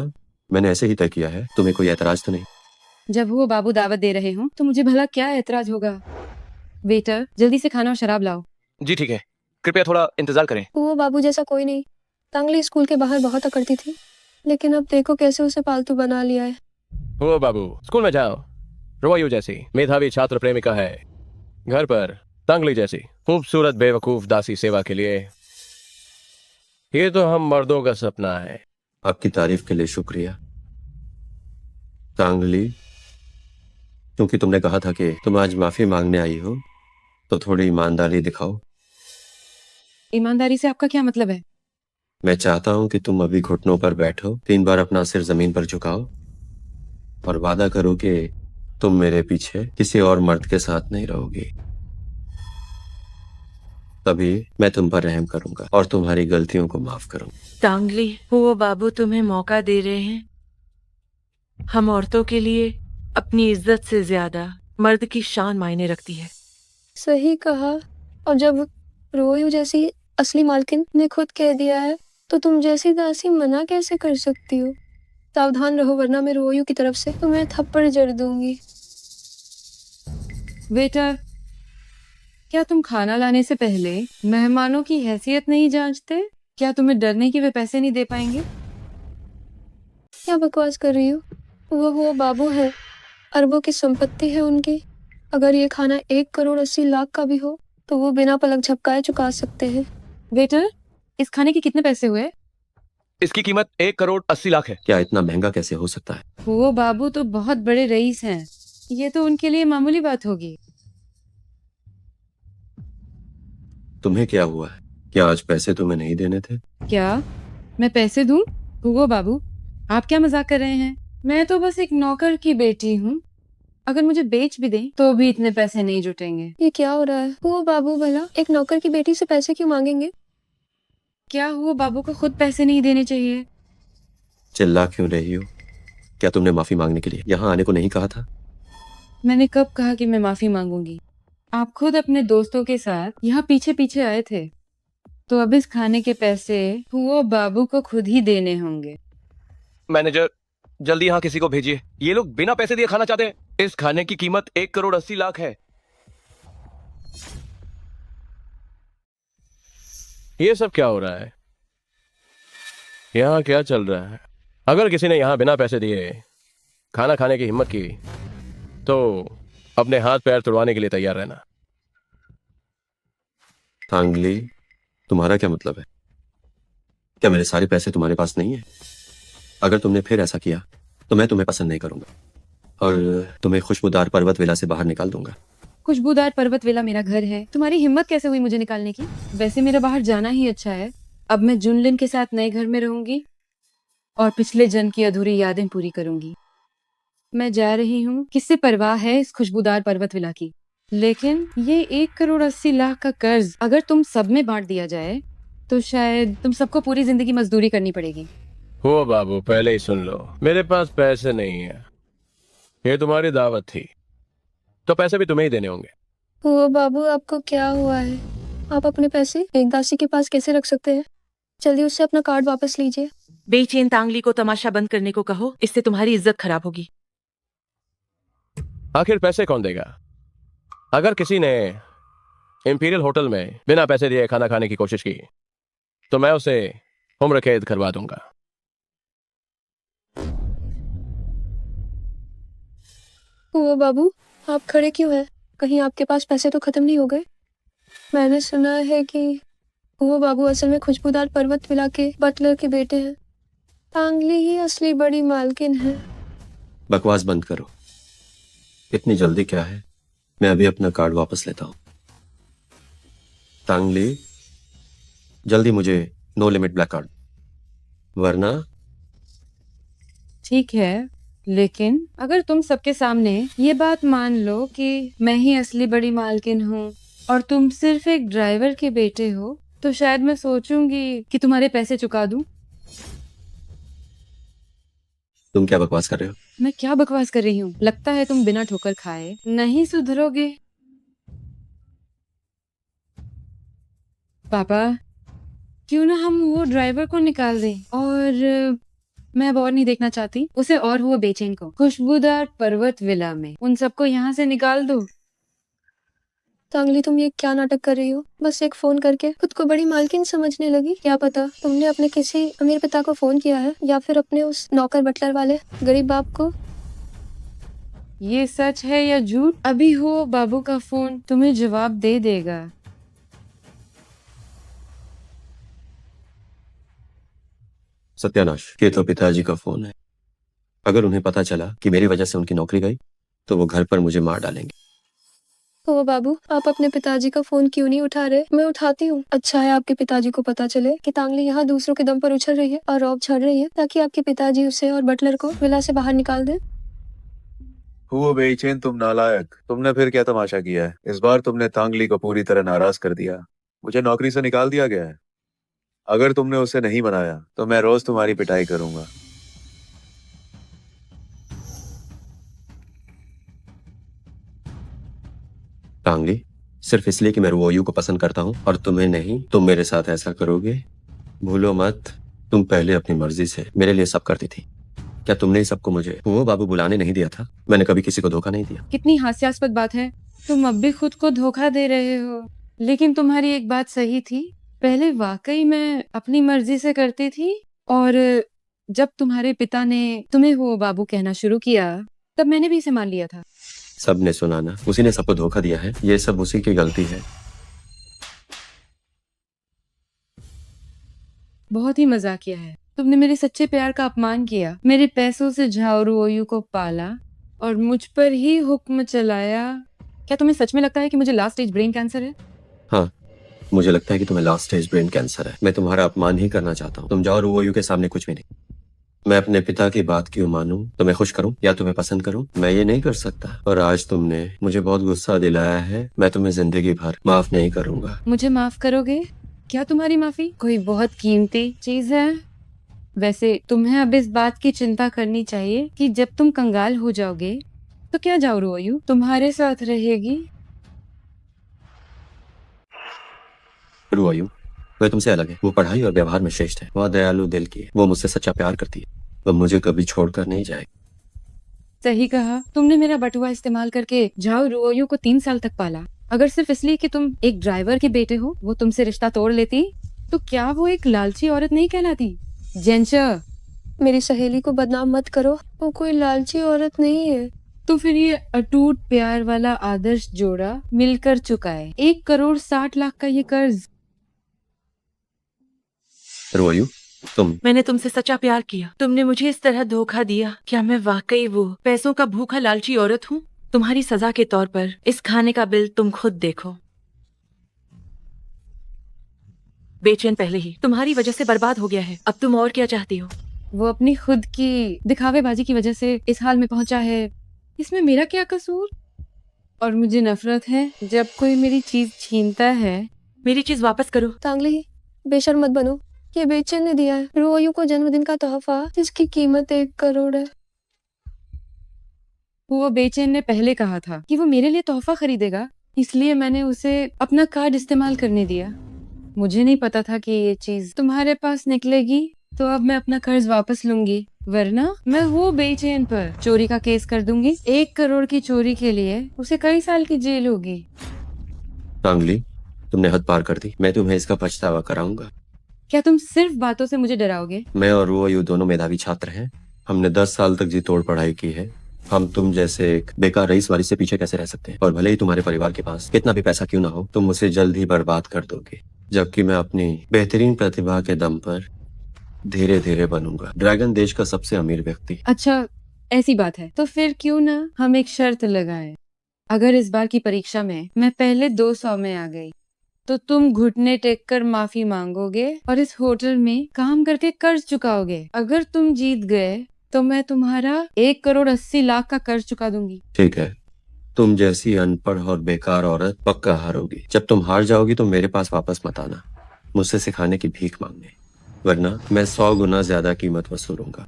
Speaker 3: मैंने ऐसे ही तय किया है, तुम्हें कोई ऐतराज तो नहीं?
Speaker 4: जब वो बाबू दावत दे रहे हों तो मुझे भला क्या एतराज होगा। वेटर, जल्दी से खाना और शराब लाओ।
Speaker 1: जी ठीक है, कृपया थोड़ा इंतजार करें।
Speaker 7: वो बाबू जैसा कोई नहीं। तांगली स्कूल के बाहर बहुत अकड़ती थी, लेकिन अब देखो कैसे उसे पालतू बना लिया है।
Speaker 1: ओ बाबू, स्कूल में जाओ। रोवायू जैसी मेधावी छात्र प्रेमिका है, घर पर तंगली जैसी खूबसूरत बेवकूफ दासी सेवा के लिए। ये तो हम मर्दों का सपना है।
Speaker 3: आपकी तारीफ के लिए शुक्रिया तांगली। क्योंकि तुमने कहा था कि तुम आज माफी मांगने आई हो, तो थोड़ी ईमानदारी दिखाओ।
Speaker 4: ईमानदारी से आपका क्या मतलब है?
Speaker 3: मैं चाहता हूं कि तुम अभी घुटनों पर बैठो, 3 बार अपना सिर जमीन पर झुकाओ और वादा करो कि तुम मेरे पीछे किसी और मर्द के साथ नहीं रहोगी। तभी मैं तुम पर रहम करूंगा और तुम्हारी गलतियों को माफ करूंगा।
Speaker 5: तांगली, वो बाबू तुम्हें मौका दे रहे हैं। हम औरतों के लिए अपनी इज्जत से ज्यादा मर्द की शान मायने रखती है।
Speaker 7: सही कहा। और जब रोयू जैसी असली मालकिन ने खुद कह दिया है, तो तुम जैसी दासी मना कैसे कर सकती हो? सावधान रहो, वरना मैं रोयू की तरफ से तुम्हें थप्पड़ जड़ दूंगी।
Speaker 4: वेटर, क्या तुम खाना लाने से पहले मेहमानों की हैसियत नहीं जांचते? क्या तुम्हें डर नहीं कि वे पैसे नहीं दे पाएंगे?
Speaker 7: क्या बकवास कर रही हो? वो बाबू है, अरबों की संपत्ति है उनकी। अगर ये खाना 1 करोड़ 80 लाख का भी हो, तो वो बिना पलक झपकाए चुका सकते हैं।
Speaker 4: वेटर, इस खाने के कितने पैसे हुए?
Speaker 1: इसकी कीमत 1 करोड़ 80 लाख है।
Speaker 3: क्या इतना महंगा कैसे हो सकता है?
Speaker 4: वो बाबू तो बहुत बड़े रईस हैं, ये तो उनके लिए मामूली बात होगी।
Speaker 3: तुम्हें क्या हुआ है? क्या आज पैसे तुम्हें नहीं देने थे?
Speaker 4: क्या मैं पैसे दूं? हुगो बाबू, आप क्या मजाक कर रहे हैं? मैं तो बस एक नौकर की बेटी हूँ। अगर मुझे बेच भी दें तो भी इतने पैसे नहीं जुटेंगे।
Speaker 7: ये क्या हो रहा है? वो बाबू भला एक नौकर की बेटी से पैसे क्यों मांगेंगे?
Speaker 4: क्या हुआ बाबू को खुद पैसे नहीं देने चाहिए?
Speaker 3: चिल्ला क्यों रही हो? क्या तुमने माफी मांगने के लिए यहाँ आने को नहीं कहा था?
Speaker 4: मैंने कब कहा कि मैं माफी मांगूंगी? आप खुद अपने दोस्तों के साथ यहाँ पीछे पीछे आए थे, तो अब इस खाने के पैसे वो बाबू को खुद ही देने होंगे।
Speaker 1: मैनेजर, जल्दी यहाँ किसी को भेजिए। ये लोग बिना पैसे दिए खाना चाहते हैं। इस खाने की कीमत 1 करोड़ 80 लाख है। ये सब क्या हो रहा है? यहाँ क्या चल रहा है? अगर किसी ने यहाँ बिना पैसे दिए खाना खाने की हिम्मत की, तो अपने हाथ पैर तुड़वाने के लिए तैयार रहना।
Speaker 3: तांगली, तुम्हारा क्या मतलब है? क्या मेरे सारे पैसे तुम्हारे पास नहीं है? अगर तुमने फिर ऐसा किया तो मैं तुम्हें पसंद नहीं करूंगा और तुम्हें खुशबूदार पर्वत विला से बाहर निकाल दूंगा।
Speaker 4: खुशबूदार पर्वत विला मेरा घर है। तुम्हारी हिम्मत कैसे हुई मुझे निकालने की? वैसे मेरा बाहर जाना ही अच्छा है। अब मैं जुनलिन के साथ नए घर में रहूंगी और पिछले जन्म की अधूरी यादें पूरी करूंगी। मैं जा रही हूँ, किससे परवाह है इस खुशबूदार पर्वत विला की। लेकिन ये 1 करोड़ 80 लाख का कर्ज अगर तुम सब में बांट दिया जाए, तो शायद तुम सबको पूरी जिंदगी मजदूरी करनी पड़ेगी।
Speaker 1: हो बाबू, पहले ही सुन लो, मेरे पास पैसे नहीं है। ये तुम्हारी दावत थी, तो पैसे भी तुम्हें ही देने होंगे।
Speaker 7: वो बाबू, आपको क्या हुआ है? आप अपने पैसे एक दासी के पास कैसे रख सकते हैं? जल्दी उससे अपना कार्ड वापस लीजिए।
Speaker 5: बेचैन तांगली को तमाशा बंद करने को कहो, इससे तुम्हारी इज्जत खराब होगी।
Speaker 1: आखिर पैसे कौन देगा? अगर किसी ने इंपीरियल होटल में बिना पैसे दिए खाना खाने की कोशिश की, तो मैं उसे उम्र कैद करवा दूंगा।
Speaker 7: वो बाबू, आप खड़े क्यों हैं? कहीं आपके पास पैसे तो खत्म नहीं हो गए? मैंने सुना है कि वो बाबू असल में खुशबूदार पर्वत विला के बटलर के बेटे हैं। तांगली ही असली बड़ी मालकिन है।
Speaker 3: बकवास बंद करो। इतनी जल्दी क्या है? मैं अभी अपना कार्ड वापस लेता हूँ। तांगली, जल्दी मुझे नो लिमिट ब्लैक कार्ड, वरना।
Speaker 4: ठीक है, लेकिन अगर तुम सबके सामने ये बात मान लो कि मैं ही असली बड़ी मालकिन हूँ और तुम सिर्फ एक ड्राइवर के बेटे हो, तो शायद मैं सोचूंगी कि तुम्हारे पैसे चुका दूं।
Speaker 3: तुम क्या बकवास कर रहे हो?
Speaker 4: मैं क्या बकवास कर रही हूँ? लगता है तुम बिना ठोकर खाए नहीं सुधरोगे। पापा, क्यों ना हम वो ड्राइवर को निकाल दें और मैं अब और नहीं देखना चाहती उसे और हुआ बेचैन को। खुशबूदार पर्वत विला में उन सबको यहाँ से निकाल दो।
Speaker 7: तांगली, तुम ये क्या नाटक कर रही हो? बस एक फोन करके खुद को बड़ी मालकिन समझने लगी। क्या पता तुमने अपने किसी अमीर पिता को फोन किया है या फिर अपने उस नौकर बटलर वाले गरीब बाप को।
Speaker 4: ये सच है या झूठ, अभी हो बाबू का फोन तुम्हें जवाब दे देगा।
Speaker 3: सत्यानाश, ये तो पिताजी का फोन है। अगर उन्हें पता चला कि मेरी वजह से उनकी नौकरी गई तो वो घर पर मुझे मार डालेंगे।
Speaker 7: ओ बाबू, आप अपने पिताजी का फोन क्यों नहीं उठा रहे? मैं उठाती हूँ। अच्छा है आपके पिताजी को पता चले कि तांगली यहाँ दूसरों के दम पर उछल रही है और रौब छड़ रही है, ताकि आपके पिताजी उसे और बटलर को विला से बाहर निकाल दे।
Speaker 6: हुओ बेचैन, तुम नालायक, तुमने फिर क्या तमाशा किया है? इस बार तुमने तांगली को पूरी तरह नाराज कर दिया। मुझे नौकरी से निकाल दिया गया है। अगर तुमने उसे नहीं बनाया तो मैं रोज तुम्हारी पिटाई करूंगा।
Speaker 3: टांगली, सिर्फ इसलिए कि मैं रुओयू को पसंद करता हूँ और तुम्हें नहीं, तुम मेरे साथ ऐसा करोगे? भूलो मत, तुम पहले अपनी मर्जी से मेरे लिए सब करती थी। क्या तुमने ही सबको मुझे वो बाबू बुलाने नहीं दिया था? मैंने कभी किसी को धोखा नहीं दिया।
Speaker 4: कितनी हास्यास्पद बात है, तुम अब भी खुद को धोखा दे रहे हो। लेकिन तुम्हारी एक बात सही थी, पहले वाकई मैं अपनी मर्जी से करती थी, और जब तुम्हारे पिता ने तुम्हें वो बाबू कहना शुरू किया तब मैंने भी इसे मान लिया था।
Speaker 3: सबने सुना ना, उसी ने सबको धोखा दिया है। ये सब उसी की गलती है।
Speaker 4: बहुत ही मजाकिया है, तुमने मेरे सच्चे प्यार का अपमान किया, मेरे पैसों से झाओरू ओयू को पाला और मुझ पर ही हुक्म चलाया। क्या तुम्हें सच में लगता है कि मुझे लास्ट स्टेज ब्रेन कैंसर है?
Speaker 3: हाँ, मुझे लगता है कि तुम्हें लास्ट स्टेज ब्रेन कैंसर है। मैं तुम्हारा अपमान ही करना चाहता हूँ। तुम जाओ रुओयू के सामने कुछ भी नहीं। मैं अपने पिता की बात क्यों मानूं? तुम्हें खुश करूं या तुम्हें पसंद करूं? मैं ये नहीं कर सकता। और आज तुमने मुझे बहुत गुस्सा दिलाया है। मैं तुम्हें जिंदगी भर माफ नहीं करूंगा।
Speaker 4: मुझे माफ करोगे? क्या तुम्हारी माफी कोई बहुत कीमती चीज है? वैसे तुम्हें अब इस बात की चिंता करनी चाहिए कि जब तुम कंगाल हो जाओगे तो क्या जाओरू ओयू तुम्हारे साथ रहेगी।
Speaker 3: रुओयू, वह तुमसे अलग है। वो पढ़ाई और व्यवहार में श्रेष्ठ है। वह दयालु दिल की है। वो मुझसे सच्चा प्यार करती है। वह मुझे कभी छोड़कर नहीं जाएगी।
Speaker 4: सही कहा, तुमने मेरा बटुआ इस्तेमाल करके जाओ रुओयू को 3 साल तक पाला। अगर सिर्फ इसलिए कि तुम एक ड्राइवर के बेटे हो वो तुमसे रिश्ता तोड़ लेती तो क्या वो एक लालची औरत नहीं कहलाती? जेंशा,
Speaker 7: मेरी सहेली को बदनाम मत करो, वो कोई लालची औरत नहीं है।
Speaker 4: तो फिर ये अटूट प्यार वाला आदर्श जोड़ा मिलकर चुकाए 1,60,00,000 का ये कर्ज।
Speaker 3: रुओयू, तुम
Speaker 5: मैंने तुमसे सच्चा प्यार किया, तुमने मुझे इस तरह धोखा दिया। क्या मैं वाकई वो पैसों का भूखा लालची औरत हूँ? तुम्हारी सजा के तौर पर इस खाने का बिल तुम खुद देखो। बेचैन पहले ही तुम्हारी वजह से बर्बाद हो गया है, अब तुम और क्या चाहती हो?
Speaker 4: वो अपनी खुद की दिखावेबाजी की वजह से इस हाल में पहुंचा है, इसमें मेरा क्या कसूर? और मुझे नफरत है जब कोई मेरी चीज छीनता है।
Speaker 5: मेरी चीज वापस करो।
Speaker 7: तांगली, बेशर्म मत बनो। ये बेचैन ने दिया है रुओयू को जन्मदिन का तोहफा, जिसकी कीमत 1 करोड़ है।
Speaker 4: वो बेचैन ने पहले कहा था कि वो मेरे लिए तोहफा खरीदेगा, इसलिए मैंने उसे अपना कार्ड इस्तेमाल करने दिया। मुझे नहीं पता था कि ये चीज तुम्हारे पास निकलेगी, तो अब मैं अपना कर्ज वापस लूंगी, वरना मैं वो बेचैन पर चोरी का केस कर दूंगी। 1 करोड़ की चोरी के लिए उसे कई साल की जेल होगी।
Speaker 3: टांगली, तुमने हद पार कर दी। मैं तुम्हें इसका पछतावा कराऊंगा।
Speaker 4: क्या तुम सिर्फ बातों से मुझे डराओगे?
Speaker 3: मैं और रुओयू दोनों मेधावी छात्र हैं। हमने 10 साल तक जी तोड़ पढ़ाई की है। हम तुम जैसे एक बेकार रईस वारिस से पीछे कैसे रह सकते हैं? और भले ही तुम्हारे परिवार के पास कितना भी पैसा क्यों ना हो, तुम उसे जल्द ही बर्बाद कर दोगे, जबकि मैं अपनी बेहतरीन प्रतिभा के दम पर धीरे धीरे बनूंगा ड्रैगन देश का सबसे अमीर व्यक्ति।
Speaker 4: अच्छा, ऐसी बात है तो फिर क्यों ना हम एक शर्त लगाएं। अगर इस बार की परीक्षा में मैं पहले 200 में आ गई तो तुम घुटने टेक कर माफी मांगोगे और इस होटल में काम करके कर्ज चुकाओगे। अगर तुम जीत गए तो मैं तुम्हारा 1,80,00,000 का कर्ज चुका दूंगी।
Speaker 3: ठीक है, तुम जैसी अनपढ़ और बेकार औरत पक्का हारोगी। जब तुम हार जाओगी तो मेरे पास वापस मत आना मुझसे सिखाने की भीख मांगने, वरना मैं 100 गुना ज्यादा कीमत वसूलूंगा।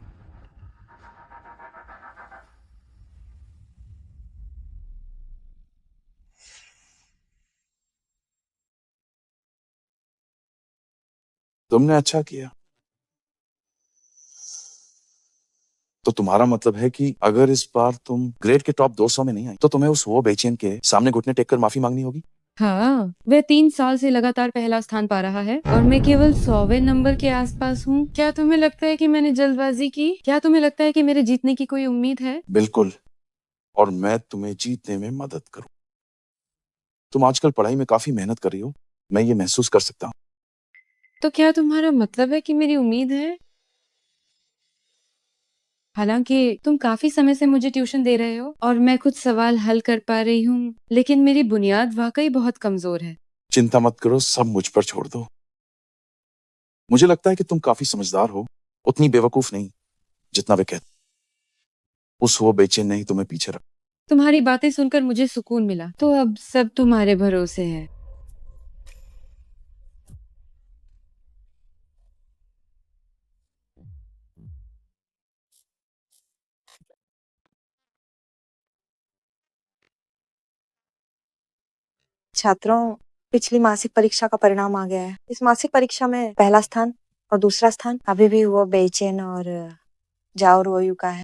Speaker 10: तुमने अच्छा किया। तो तुम्हारा मतलब है कि अगर इस बार तुम ग्रेड के टॉप 200 में नहीं आई तो तुम्हें उस वो बेचैन के सामने घुटने टेक कर माफी मांगनी होगी।
Speaker 4: हाँ, वह 3 साल से लगातार पहला स्थान पा रहा है और मैं केवल 100वें नंबर के आसपास हूँ। क्या तुम्हें लगता है कि मैंने जल्दबाजी की? क्या तुम्हें लगता है कि मेरे जीतने की कोई उम्मीद है?
Speaker 10: बिल्कुल, और मैं तुम्हें जीतने में मदद करूं। तुम आजकल पढ़ाई में काफी मेहनत कर रही हो, मैं ये महसूस कर सकता हूँ।
Speaker 4: तो क्या तुम्हारा मतलब है कि मेरी उम्मीद है? हालांकि तुम काफी समय से मुझे ट्यूशन दे रहे हो और मैं कुछ सवाल हल कर पा रही हूँ, लेकिन मेरी बुनियाद वाकई बहुत कमजोर है।
Speaker 10: चिंता मत करो, सब मुझ पर छोड़ दो। मुझे लगता है कि तुम काफी समझदार हो, उतनी बेवकूफ नहीं जितना वे कहते। उस वो बेचैन ने ही तुम्हें पीछे रखा।
Speaker 4: तुम्हारी बातें सुनकर मुझे सुकून मिला, तो अब सब तुम्हारे भरोसे है।
Speaker 11: छात्रों, पिछली मासिक परीक्षा का परिणाम आ गया है। इस मासिक परीक्षा में पहला स्थान और दूसरा स्थान अभी भी वो बेचैन और जाओ रोयू का है।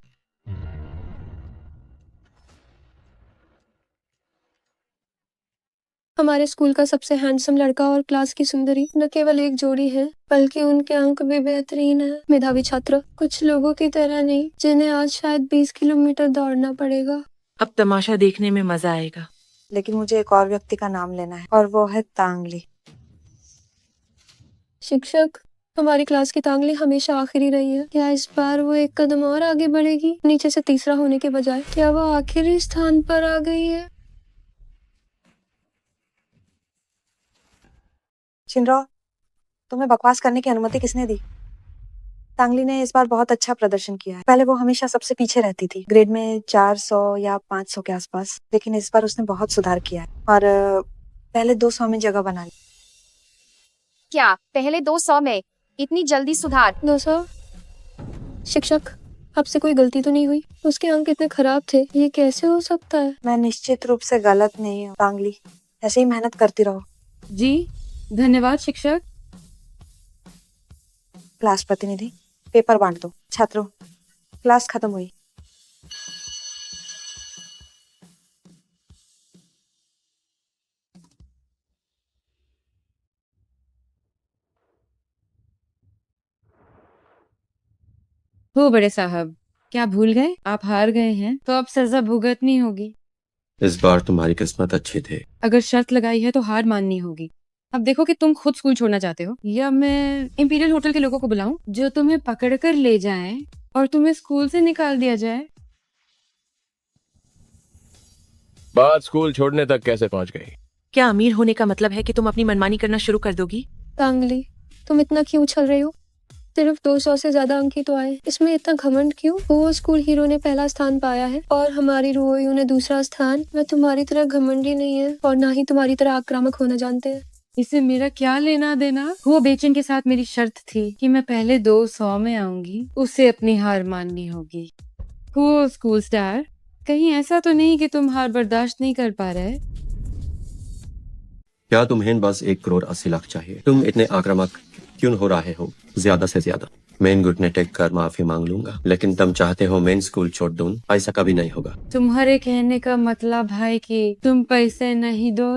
Speaker 7: हमारे स्कूल का सबसे हैंडसम लड़का और क्लास की सुंदरी न केवल एक जोड़ी है, बल्कि उनके अंक भी बेहतरीन है। मेधावी छात्र, कुछ लोगों की तरह नहीं जिन्हें आज शायद 20 किलोमीटर दौड़ना पड़ेगा।
Speaker 5: अब तमाशा देखने में मजा आएगा।
Speaker 11: लेकिन मुझे एक और व्यक्ति का नाम लेना है और वो है तांगली।
Speaker 7: शिक्षक, हमारी क्लास की तांगली हमेशा आखिरी रही है। क्या इस बार वो एक कदम और आगे बढ़ेगी, नीचे से तीसरा होने के बजाय? क्या वो आखिरी स्थान पर आ गई है?
Speaker 11: छिनरो, तुम्हें बकवास करने की अनुमति किसने दी? तांगली ने इस बार बहुत अच्छा प्रदर्शन किया है। पहले वो हमेशा सबसे पीछे रहती थी, ग्रेड में 400 या 500 के आसपास, लेकिन इस बार उसने बहुत सुधार किया है और पहले 200 में जगह बना ली।
Speaker 9: क्या पहले 200 में इतनी जल्दी सुधार?
Speaker 7: 200? शिक्षक, आपसे कोई गलती तो नहीं हुई? उसके अंक इतने खराब थे, ये कैसे हो सकता है?
Speaker 11: मैं निश्चित रूप से गलत नहीं हूँ तांगली, ऐसे ही मेहनत करती रहो।
Speaker 4: जी, धन्यवाद शिक्षक।
Speaker 11: क्लास प्रतिनिधि, पेपर बांट दो। छात्रों, क्लास खत्म हुई।
Speaker 4: हो बड़े साहब, क्या भूल गए? आप हार गए हैं तो अब सजा भुगतनी होगी।
Speaker 3: इस बार तुम्हारी किस्मत अच्छी थी।
Speaker 4: अगर शर्त लगाई है तो हार माननी होगी। अब देखो कि तुम खुद स्कूल छोड़ना चाहते हो या मैं इंपीरियल होटल के लोगों को बुलाऊं जो तुम्हें पकड़ कर ले जाएं और तुम्हें स्कूल से निकाल दिया जाए।
Speaker 1: बात स्कूल छोड़ने तक कैसे पहुंच गई?
Speaker 5: क्या अमीर होने का मतलब है कि तुम अपनी मनमानी करना शुरू कर दोगी?
Speaker 7: तांगली, तुम इतना क्यों उछल रही हो? सिर्फ 200 से ज्यादा अंक ही तो आए, इसमें इतना घमंड क्यों? वो स्कूल हीरो ने पहला स्थान पाया है और हमारी रोयू ने दूसरा स्थान। मैं तुम्हारी तरह घमंडी नहीं है और ना ही तुम्हारी तरह आक्रामक होना जानते हैं।
Speaker 4: इसे मेरा क्या लेना देना? वो बेचन के साथ मेरी शर्त थी कि मैं पहले 200 में आऊंगी, उसे अपनी हार माननी होगी। वो स्कूल स्टार, कहीं ऐसा तो नहीं कि तुम हार बर्दाश्त नहीं कर पा रहे?
Speaker 3: क्या तुम्हें बस 1,80,00,000 चाहिए? तुम इतने आक्रामक क्यों हो रहे हो? ज्यादा से ज्यादा मैं घुटने टेक कर माफी मांग लूंगा, लेकिन तुम चाहते हो मैं स्कूल छोड़ दूं? ऐसा कभी नहीं होगा।
Speaker 4: तुम्हारे कहने का मतलब है कि तुम पैसे नहीं दो?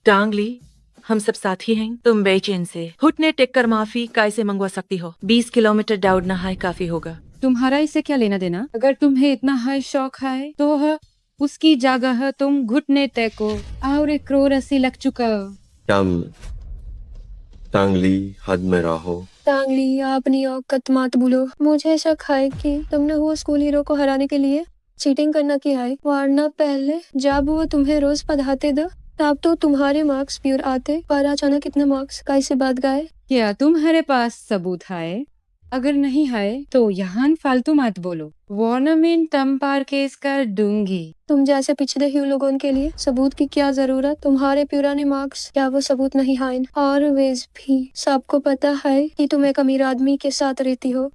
Speaker 5: टांगली, हम सब साथी हैं। तुम बेचैन से घुटने टेक कर माफी कैसे मंगवा सकती हो? 20 किलोमीटर दौड़ना है काफी होगा।
Speaker 4: तुम्हारा इससे क्या लेना देना? अगर तुम्हें इतना है शौक है तो उसकी जगह तुम घुटने टेको और 1,80,00,000 लग चुका हो।
Speaker 3: तुम तांगली हद में रहो।
Speaker 7: तांगली, आप अपनी औकात मत भूलो। मुझे शक है कि तुमने वो स्कूल हीरो को हराने के लिए चीटिंग करना की है, वरना पहले जब वो तुम्हें रोज पढ़ाते थे तब तो तुम्हारे मार्क्स प्योर आते, पर अचानक इतने मार्क्स कैसे बढ़ गए?
Speaker 4: क्या तुम्हारे पास सबूत है? अगर नहीं है तो यहाँ फालतू मत बोलो, वरना मैं तुम पर केस कर दूंगी।
Speaker 7: तुम जैसे पिछड़े हुए लोगों के लिए सबूत की क्या जरूरत? तुम्हारे पुराने मार्क्स क्या वो सबूत नहीं है? और वैसे भी सबको पता है कि तुम एक अमीर आदमी के साथ रहती हो,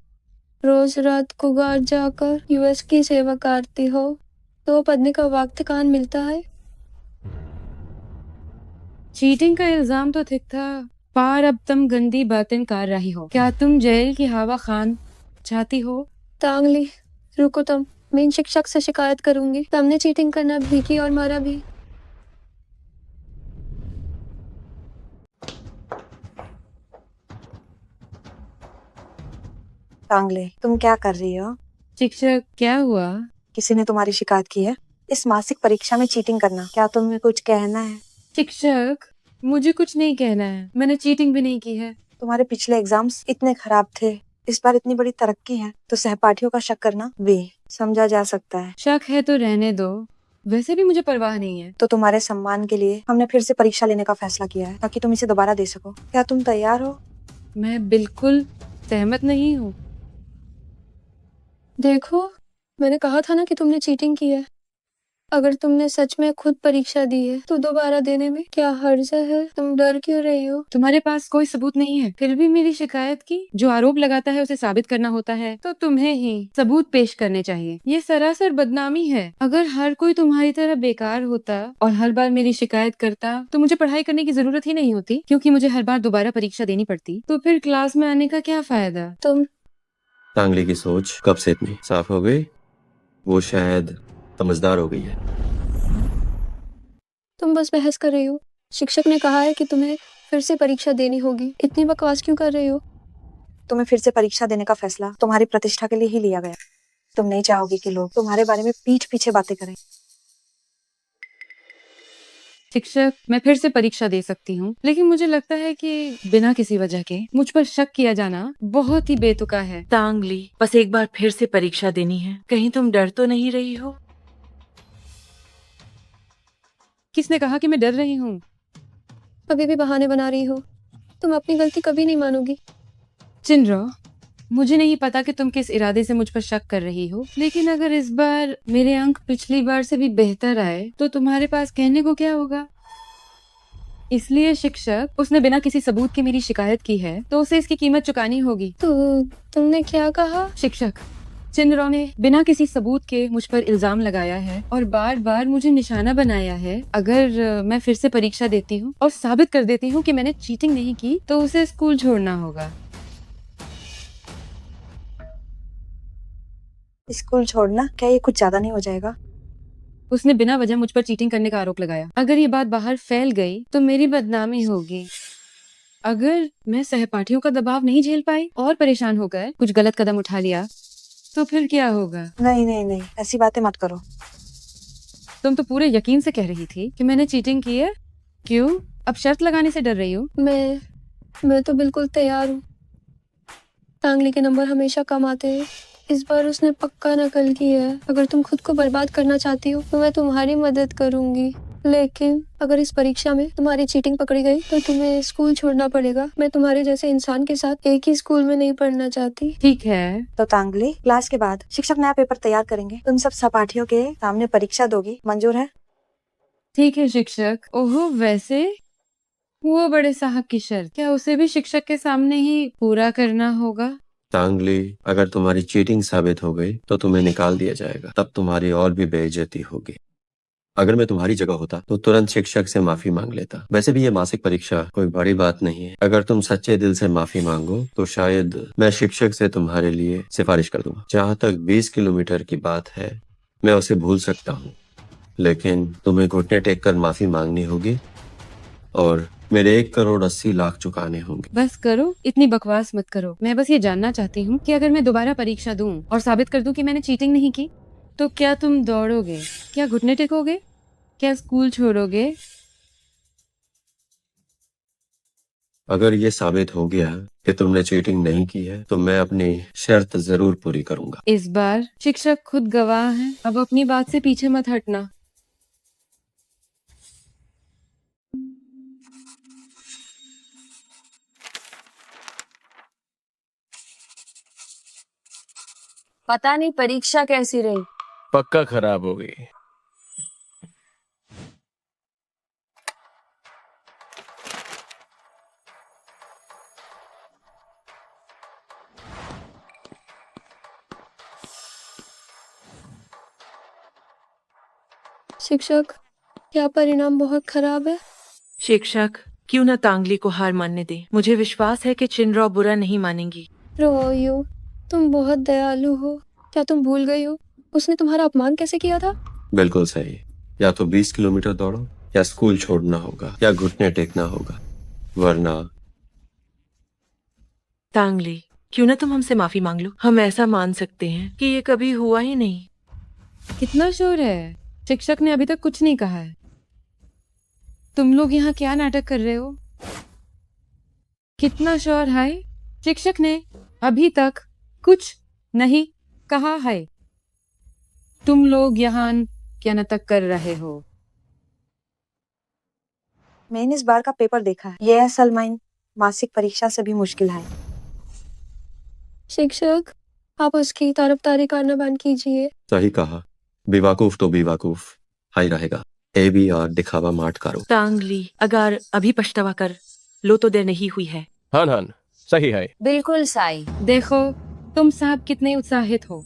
Speaker 7: रोज रात को घर जाकर यूएस की सेवा करती हो, तो पढ़ने का वक्त कहाँ मिलता है?
Speaker 4: चीटिंग का इल्जाम तो ठीक था, पार अब तुम गंदी बातें कर रही हो। क्या तुम जेल की हवा खान चाहती हो?
Speaker 7: तांगली, रुको तुम। मैं इन शिक्षक से शिकायत करूंगी। तुमने चीटिंग करना भी की और मारा भी।
Speaker 11: टांगले, तुम क्या कर रही हो?
Speaker 4: शिक्षक, क्या हुआ?
Speaker 11: किसी ने तुम्हारी शिकायत की है? इस मासिक परीक्षा में चीटिंग करना, क्या तुम्हें कुछ कहना है?
Speaker 4: शिक्षक, मुझे कुछ नहीं कहना है। मैंने चीटिंग भी नहीं की है।
Speaker 11: तुम्हारे पिछले एग्जाम्स इतने खराब थे, इस बार इतनी बड़ी तरक्की है, तो सहपाठियों का शक करना भी समझा जा सकता है।
Speaker 4: शक है तो रहने दो, वैसे भी मुझे परवाह नहीं है।
Speaker 11: तो तुम्हारे सम्मान के लिए हमने फिर से परीक्षा लेने का फैसला किया है, ताकि तुम इसे दोबारा दे सको। क्या तुम तैयार हो?
Speaker 4: मैं बिल्कुल सहमत नहीं हूँ।
Speaker 7: देखो, मैंने कहा था ना कि तुमने चीटिंग की है। अगर तुमने सच में खुद परीक्षा दी है तो दोबारा देने में क्या हर्ज है? तुम डर क्यों रही हो?
Speaker 4: तुम्हारे पास कोई सबूत नहीं है, फिर भी मेरी शिकायत की। जो आरोप लगाता है उसे साबित करना होता है, तो तुम्हें ही सबूत पेश करने चाहिए। ये सरासर बदनामी है। अगर हर कोई तुम्हारी तरह बेकार होता और हर बार मेरी शिकायत करता तो मुझे पढ़ाई करने की जरूरत ही नहीं होती, क्योंकि मुझे हर बार दोबारा परीक्षा देनी पड़ती। तो फिर क्लास में आने का क्या फायदा?
Speaker 7: तुम
Speaker 3: टांगली की सोच कब से इतनी साफ हो गई? वो शायद समझदार हो गई है।
Speaker 7: तुम बस बहस कर रही हो। शिक्षक ने कहा है कि तुम्हें फिर से परीक्षा देनी होगी। इतनी बकवास क्यों कर रही हो?
Speaker 11: तुम्हें फिर से परीक्षा देने का फैसला तुम्हारी प्रतिष्ठा के लिए ही लिया गया। तुम नहीं चाहोगी कि लोग तुम्हारे बारे में पीठ पीछे बातें करें।
Speaker 4: शिक्षक, मैं फिर से परीक्षा दे सकती हूँ, लेकिन मुझे लगता है कि बिना किसी वजह के मुझ पर शक किया जाना बहुत ही बेतुका है।
Speaker 5: तांगली, बस एक बार फिर से परीक्षा देनी है। कहीं तुम डर तो नहीं रही हो?
Speaker 4: किसने कहा कि मैं डर रही हूँ?
Speaker 7: अभी भी बहाने बना रही हो। तुम अपनी गलती कभी नहीं मानोगी।
Speaker 4: चिन्रो, मुझे नहीं पता कि तुम किस इरादे से मुझ पर शक कर रही हो, लेकिन अगर इस बार मेरे अंक पिछली बार से भी बेहतर आए तो तुम्हारे पास कहने को क्या होगा? इसलिए शिक्षक, उसने बिना किसी सबूत के मेरी शिकायत की है, तो उसे इसकी कीमत चुकानी होगी।
Speaker 7: तो तुमने क्या कहा?
Speaker 4: शिक्षक, चिंद्रो ने बिना किसी सबूत के मुझ पर इल्जाम लगाया है और बार बार मुझे निशाना बनाया है। अगर मैं फिर से परीक्षा देती हूँ और साबित कर देती हूँ कि मैंने चीटिंग नहीं की, तो उसे स्कूल छोड़ना होगा।
Speaker 11: स्कूल छोड़ना, क्या ये कुछ ज्यादा नहीं हो जाएगा?
Speaker 4: उसने बिना वजह मुझ पर चीटिंग करने का आरोप लगाया। अगर ये बात बाहर फैल गई तो मेरी बदनामी होगी। अगर मैं सहपाठियों का दबाव नहीं झेल पाई और परेशान होकर कुछ गलत कदम उठा लिया, तो फिर क्या होगा?
Speaker 11: नहीं नहीं नहीं, ऐसी बातें मत करो।
Speaker 4: तुम तो पूरे यकीन से कह रही थी कि मैंने चीटिंग की है। क्यों? अब शर्त लगाने से डर रही हो?
Speaker 7: मैं तो बिल्कुल तैयार हूँ। तांगली के नंबर हमेशा कम आते हैं। इस बार उसने पक्का नकल की है। अगर तुम खुद को बर्बाद करना चाहती हो तो मैं तुम्हारी मदद करूंगी, लेकिन अगर इस परीक्षा में तुम्हारी चीटिंग पकड़ी गई तो तुम्हें स्कूल छोड़ना पड़ेगा। मैं तुम्हारे जैसे इंसान के साथ एक ही स्कूल में नहीं पढ़ना चाहती।
Speaker 4: ठीक है।
Speaker 11: तो तांगली, क्लास के बाद शिक्षक नया पेपर तैयार करेंगे, तुम सब सहपाठियों के सामने परीक्षा दोगी, मंजूर है?
Speaker 4: ठीक है शिक्षक। ओहो, वैसे वो बड़े साहब की शर्त, क्या उसे भी शिक्षक के सामने ही पूरा करना होगा?
Speaker 3: टांगली, अगर तुम्हारी चीटिंग साबित हो गई तो तुम्हें निकाल दिया जाएगा। तब तुम्हारी और भी बेइज्जती होगी। अगर मैं तुम्हारी जगह होता तो तुरंत शिक्षक से माफी मांग लेता। वैसे भी ये मासिक परीक्षा कोई बड़ी बात नहीं है। अगर तुम सच्चे दिल से माफी मांगो तो शायद मैं शिक्षक से तुम्हारे लिए सिफारिश कर दूंगा। जहाँ तक 20 किलोमीटर की बात है, मैं उसे भूल सकता हूँ, लेकिन तुम्हें घुटने टेक कर माफी मांगनी होगी और मेरे 1,80,00,000 चुकाने होंगे।
Speaker 4: बस करो, इतनी बकवास मत करो। मैं बस ये जानना चाहती हूँ कि अगर मैं दोबारा परीक्षा दूं और साबित कर दूं कि मैंने चीटिंग नहीं की, तो क्या तुम दौड़ोगे? क्या घुटने टेकोगे? क्या स्कूल छोड़ोगे?
Speaker 3: अगर ये साबित हो गया कि तुमने चीटिंग नहीं की है तो मैं अपनी शर्त जरूर पूरी करूंगा।
Speaker 4: इस बार शिक्षक खुद गवाह हैं। अब अपनी बात से पीछे मत हटना।
Speaker 9: पता नहीं परीक्षा कैसी रही।
Speaker 1: पक्का खराब हो गई।
Speaker 7: शिक्षक, क्या परिणाम बहुत खराब है?
Speaker 5: शिक्षक, क्यों ना तांगली को हार मानने दे। मुझे विश्वास है कि चिनरॉ बुरा नहीं मानेंगी।
Speaker 7: रोयू, तुम बहुत दयालु हो। क्या तुम भूल गई हो उसने तुम्हारा अपमान कैसे किया था?
Speaker 3: बिल्कुल सही। या तो 20 किलोमीटर दौड़ो, या स्कूल छोड़ना होगा, या घुटने टेकना होगा, वरना
Speaker 5: तांगली, क्यों ना तुम हमसे माफी मांग लो। हम ऐसा मान सकते हैं कि ये कभी हुआ ही नहीं।
Speaker 4: कितना शोर है? शिक्षक ने अभी तक कुछ नहीं कहा है। तुम लोग यहाँ क्या नाटक कर रहे हो? कितना शोर है? शिक्षक ने अभी तक कुछ नहीं कहा है। तुम लोग यहाँ क्या नाटक कर रहे हो?
Speaker 11: मैंने इस बार का पेपर देखा है, ये असल में मासिक परीक्षा से भी मुश्किल है।
Speaker 7: शिक्षक, आप उसकी तरफदारी करना बंद कीजिए।
Speaker 3: सही कहा। बेवकूफ तो बेवकूफ हाई रहेगा। ए बी और दिखावा माट करो।
Speaker 5: तांगली, अगर अभी पछतावा कर लो तो देर नहीं हुई है।
Speaker 1: हान हान, सही है।
Speaker 9: बिल्कुल साई।
Speaker 4: देखो, तुम सब कितने उत्साहित हो।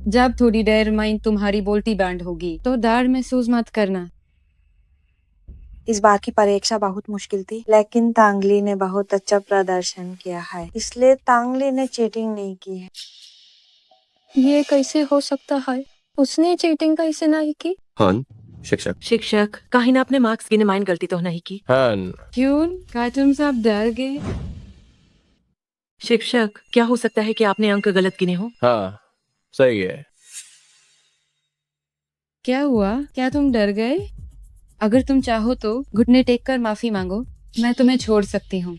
Speaker 4: जब थोड़ी देर में तुम्हारी बोलती बैंड होगी तो डर महसूस मत करना।
Speaker 11: इस बार की परीक्षा बहुत मुश्किल थी, लेकिन तांगली ने बहुत अच्छा प्रदर्शन किया है, इसलिए तांगली ने चीटिंग नहीं की है।
Speaker 7: ये कैसे हो सकता है? उसने चीटिंग कैसे नहीं की?
Speaker 3: हान, शिक्षक।
Speaker 5: शिक्षक, कहीं ना अपने मार्क्स गिने माइन गलती तो नहीं की।
Speaker 1: हान,
Speaker 4: क्यों? क्या तुम सब डर गए?
Speaker 5: शिक्षक, क्या हो सकता है कि आपने अंक गलत गिने हो?
Speaker 1: हाँ, सही है।
Speaker 4: क्या हुआ? क्या तुम डर गए? अगर तुम चाहो तो घुटने टेक कर माफी मांगो, मैं तुम्हें छोड़ सकती हूँ।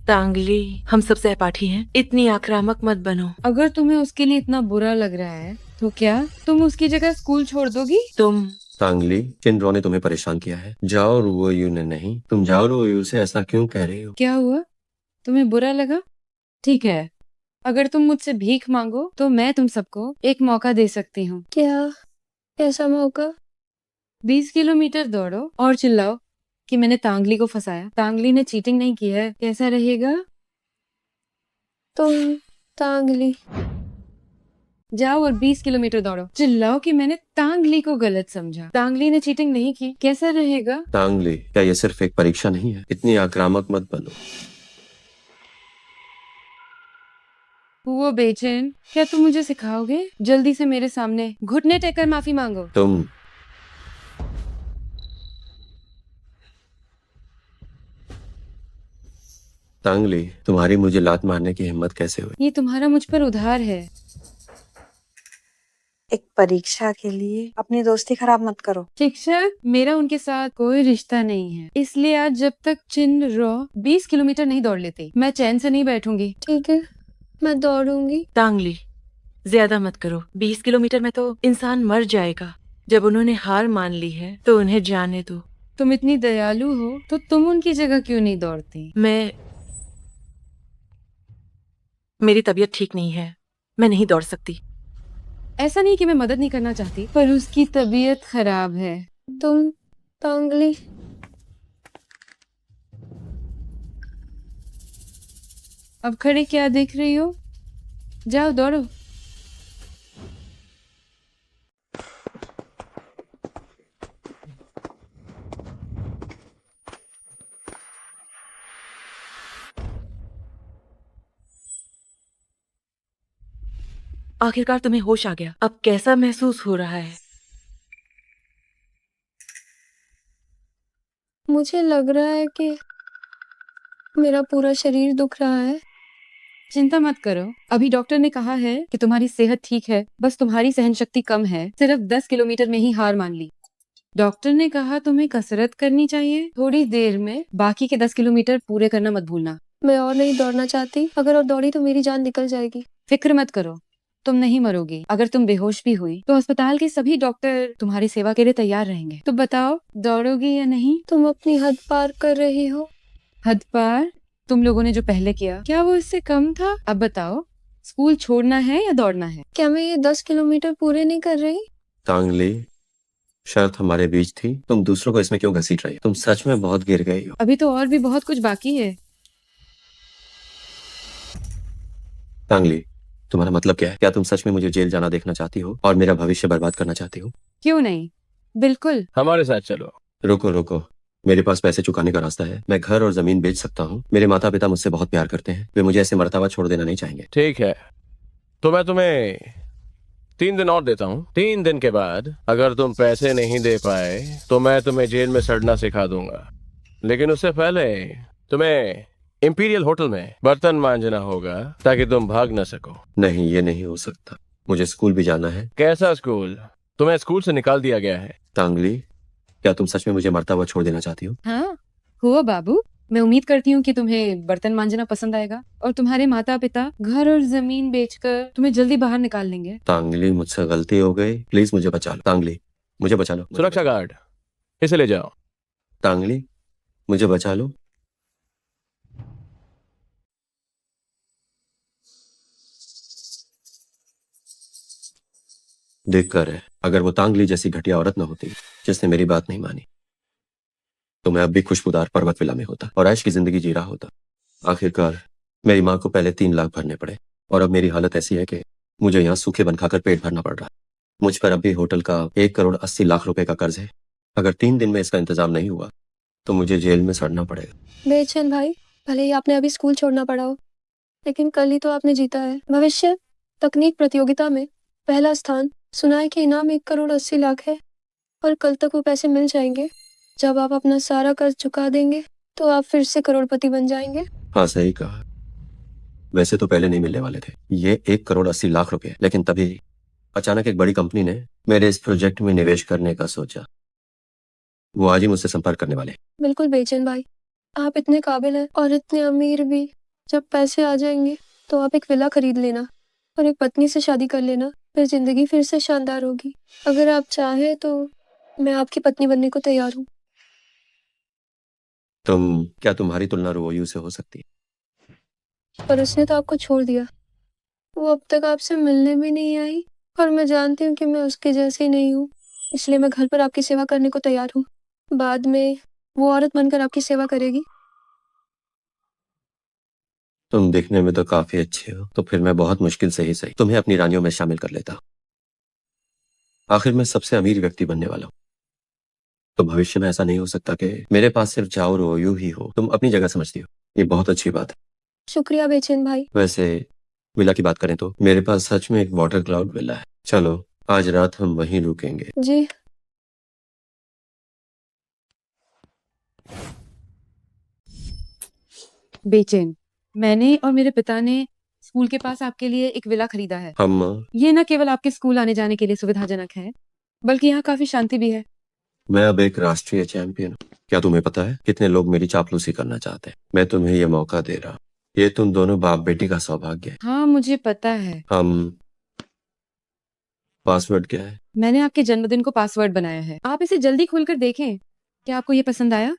Speaker 5: तांगली, हम सब सहपाठी हैं, इतनी आक्रामक मत बनो।
Speaker 4: अगर तुम्हें उसके लिए इतना बुरा लग रहा है तो क्या तुम उसकी जगह स्कूल छोड़ दोगी?
Speaker 5: तुम
Speaker 3: तांगली, चिनरो ने तुम्हें परेशान किया है। जाओ रुओयू ने नहीं। तुम जाओ रुओयू से ऐसा क्यों कह रही हो?
Speaker 4: क्या हुआ? तुम्हें बुरा लगा? ठीक है, अगर तुम मुझसे भीख मांगो तो मैं तुम सबको एक मौका दे सकती हूँ।
Speaker 7: क्या? ऐसा मौका?
Speaker 4: 20 किलोमीटर दौड़ो और चिल्लाओ कि मैंने तांगली को फंसाया, तांगली ने चीटिंग नहीं की है। कैसा रहेगा?
Speaker 7: तुम तांगली।
Speaker 4: जाओ और 20 किलोमीटर दौड़ो, चिल्लाओ कि मैंने तांगली को गलत समझा, तांगली ने चीटिंग नहीं की। कैसा रहेगा?
Speaker 3: तांगली, क्या ये सिर्फ एक परीक्षा नहीं है? इतनी आक्रामक मत बनो।
Speaker 4: वो बेचैन, क्या तुम मुझे सिखाओगे? जल्दी से मेरे सामने घुटने टेककर माफी मांगो।
Speaker 3: तुम तांगली, तुम्हारी मुझे लात मारने की हिम्मत कैसे हुई?
Speaker 4: ये तुम्हारा मुझ पर उधार है।
Speaker 11: एक परीक्षा के लिए अपनी दोस्ती खराब मत करो।
Speaker 4: शिक्षक, मेरा उनके साथ कोई रिश्ता नहीं है, इसलिए आज जब तक चिनरॉ 20 किलोमीटर नहीं दौड़ लेते मैं चैन से नहीं बैठूंगी।
Speaker 7: ठीक है, मैं दौड़ूंगी।
Speaker 5: तांगली, ज्यादा मत करो। 20 किलोमीटर में तो इंसान मर जाएगा। जब उन्होंने हार मान ली है तो उन्हें जाने दो।
Speaker 4: तुम इतनी दयालु हो तो तुम उनकी जगह क्यों नहीं दौड़ती?
Speaker 5: मेरी तबीयत ठीक नहीं है, मैं नहीं दौड़ सकती।
Speaker 4: ऐसा नहीं कि मैं मदद नहीं करना चाहती, पर उसकी तबीयत खराब है।
Speaker 7: तुम तांगली।
Speaker 4: अब खड़े क्या देख रही हो? जाओ दौड़ो।
Speaker 5: आखिरकार तुम्हें होश आ गया। अब कैसा महसूस हो रहा है?
Speaker 7: मुझे लग रहा है कि मेरा पूरा शरीर दुख रहा है।
Speaker 4: चिंता मत करो, अभी डॉक्टर ने कहा है कि तुम्हारी सेहत ठीक है, बस तुम्हारी सहन शक्ति कम है। सिर्फ 10 किलोमीटर में ही हार मान ली। डॉक्टर ने कहा तुम्हें कसरत करनी चाहिए थोड़ी देर में, बाकी के 10 किलोमीटर पूरे करना मत भूलना।
Speaker 7: मैं और नहीं दौड़ना चाहती। अगर और दौड़ी तो मेरी जान निकल जाएगी।
Speaker 4: फिक्र मत करो, तुम नहीं मरोगी। अगर तुम बेहोश भी हुई तो अस्पताल के सभी डॉक्टर तुम्हारी सेवा के लिए तैयार रहेंगे। तो बताओ, दौड़ोगी या नहीं?
Speaker 7: तुम अपनी हद पार कर रही हो।
Speaker 4: हद पार? तुम लोगों ने जो पहले किया, क्या वो इससे कम था? अब बताओ, स्कूल छोड़ना है या दौड़ना है?
Speaker 7: क्या मैं ये 10 किलोमीटर पूरे नहीं कर रही?
Speaker 3: तांगली, शर्त हमारे बीच थी, तुम दूसरों को इसमें क्यों घसीट रही हो? तुम सच में बहुत गिर गई हो।
Speaker 4: अभी तो और भी बहुत कुछ बाकी है।
Speaker 3: तांगली, तुम्हारा मतलब क्या है? क्या तुम सच में मुझे जेल जाना देखना चाहती हो और मेरा भविष्य बर्बाद करना चाहती हो?
Speaker 4: क्यों नहीं, बिल्कुल।
Speaker 1: हमारे साथ चलो।
Speaker 3: रुको रुको, मेरे पास पैसे चुकाने का रास्ता है, मैं घर और जमीन बेच सकता हूँ। मेरे माता पिता मुझसे बहुत प्यार करते हैं, वे मुझे ऐसे मरता हुआ छोड़ देना नहीं चाहेंगे।
Speaker 1: ठीक है, तो मैं तुम्हें 3 दिन और देता हूँ। 3 दिन के बाद अगर तुम पैसे नहीं दे पाए तो मैं तुम्हें जेल में सड़ना सिखा दूंगा, लेकिन उससे पहले तुम्हें इंपीरियल होटल में बर्तन मांजना होगा ताकि तुम भाग न सको।
Speaker 3: नहीं, ये नहीं हो सकता, मुझे स्कूल भी जाना है।
Speaker 1: कैसा स्कूल? तुम्हें स्कूल से निकाल दिया गया है।
Speaker 3: तांगली, क्या तुम सच में मुझे मरता हुआ छोड़ देना चाहती हो?
Speaker 4: हाँ हुआ बाबू, मैं उम्मीद करती हूँ कि तुम्हें बर्तन मांजना पसंद आएगा और तुम्हारे माता पिता घर और जमीन बेचकर तुम्हें जल्दी बाहर निकाल लेंगे।
Speaker 3: तांगली, मुझसे गलती हो गई, प्लीज मुझे बचा लो। तांगली, मुझे बचा लो।
Speaker 1: सुरक्षा गार्ड, इसे ले जाओ।
Speaker 3: तांगली, मुझे बचा लो। देख कर है, अगर वो तांगली जैसी घटिया औरत न होती जिसने मेरी बात नहीं मानी तो मैं अब भी खुशबूदार पर्वत विला में होता और ऐश की जिंदगी जी रहा होता। आखिरकार मेरी माँ को पहले 3 लाख भरने पड़े और अब मेरी हालत ऐसी है कि मुझे यहाँ सूखे बन खाकर पेट भरना पड़ रहा है। मुझ पर अब भी होटल का 1,80,00,000 रुपए का कर्ज है। अगर 3 दिन में इसका इंतजाम नहीं हुआ तो मुझे जेल में सड़ना पड़ेगा।
Speaker 7: बेचैन भाई, भले ही आपने अभी स्कूल छोड़ना पड़ा हो, लेकिन कल ही तो आपने जीता है। भविष्य तकनीक प्रतियोगिता में पहला स्थान, सुना है कि इनाम 1,80,00,000 है और कल तक वो पैसे मिल जाएंगे। जब आप अपना सारा कर्ज चुका देंगे तो आप फिर से करोड़पति बन जाएंगे।
Speaker 3: हाँ, सही कहा। वैसे तो पहले नहीं मिलने वाले थे ये 1,80,00,000 रुपए, लेकिन तभी अचानक एक बड़ी कंपनी ने मेरे इस प्रोजेक्ट में निवेश करने का सोचा। वो आज ही मुझसे संपर्क करने वाले।
Speaker 7: बिल्कुल बेचैन भाई, आप इतने काबिल हैं और इतने अमीर भी। जब पैसे आ जाएंगे तो आप एक विला खरीद लेना और एक पत्नी से शादी कर लेना, फिर जिंदगी फिर से शानदार होगी। अगर आप चाहे तो मैं आपकी पत्नी बनने को तैयार हूँ।
Speaker 3: क्या तुम्हारी तुलना रोयू से हो सकती है?
Speaker 7: पर उसने तो आपको छोड़ दिया, वो अब तक आपसे मिलने भी नहीं आई और मैं जानती हूँ कि मैं उसके जैसी नहीं हूँ, इसलिए मैं घर पर आपकी सेवा करने को तैयार हूँ। बाद में वो औरत बनकर आपकी सेवा करेगी।
Speaker 3: तुम दिखने में तो काफी अच्छे हो, तो फिर मैं बहुत मुश्किल से ही सही तुम्हें अपनी रानियों में शामिल कर लेता। आखिर मैं सबसे अमीर व्यक्ति बनने वाला हूँ, तो भविष्य में ऐसा नहीं हो सकता कि मेरे पास सिर्फ जाओ रोयू ही हो। तुम अपनी जगह समझती हो, ये बहुत अच्छी बात है।
Speaker 7: शुक्रिया बेचैन भाई।
Speaker 3: वैसे विला की बात करें तो मेरे पास सच में एक वाटर क्लाउड विला है। चलो आज रात हम वहीं रुकेंगे।
Speaker 7: जी।
Speaker 4: बेचैन, मैंने और मेरे पिता ने स्कूल के पास आपके लिए एक विला खरीदा है।
Speaker 3: हम
Speaker 4: ये न केवल आपके स्कूल आने जाने के लिए सुविधाजनक है, बल्कि यहाँ काफी शांति भी है।
Speaker 3: मैं अब एक राष्ट्रीय चैंपियन हूँ। क्या तुम्हें पता है कितने लोग मेरी चापलूसी करना चाहते हैं? मैं तुम्हें ये मौका दे रहा हूँ। ये तुम दोनों बाप बेटी का सौभाग्य है।
Speaker 4: हाँ मुझे पता है।
Speaker 3: हम पासवर्ड क्या है?
Speaker 4: मैंने आपके जन्मदिन को पासवर्ड बनाया है, आप इसे जल्दी खोलकर देखें। क्या आपको ये पसंद आया?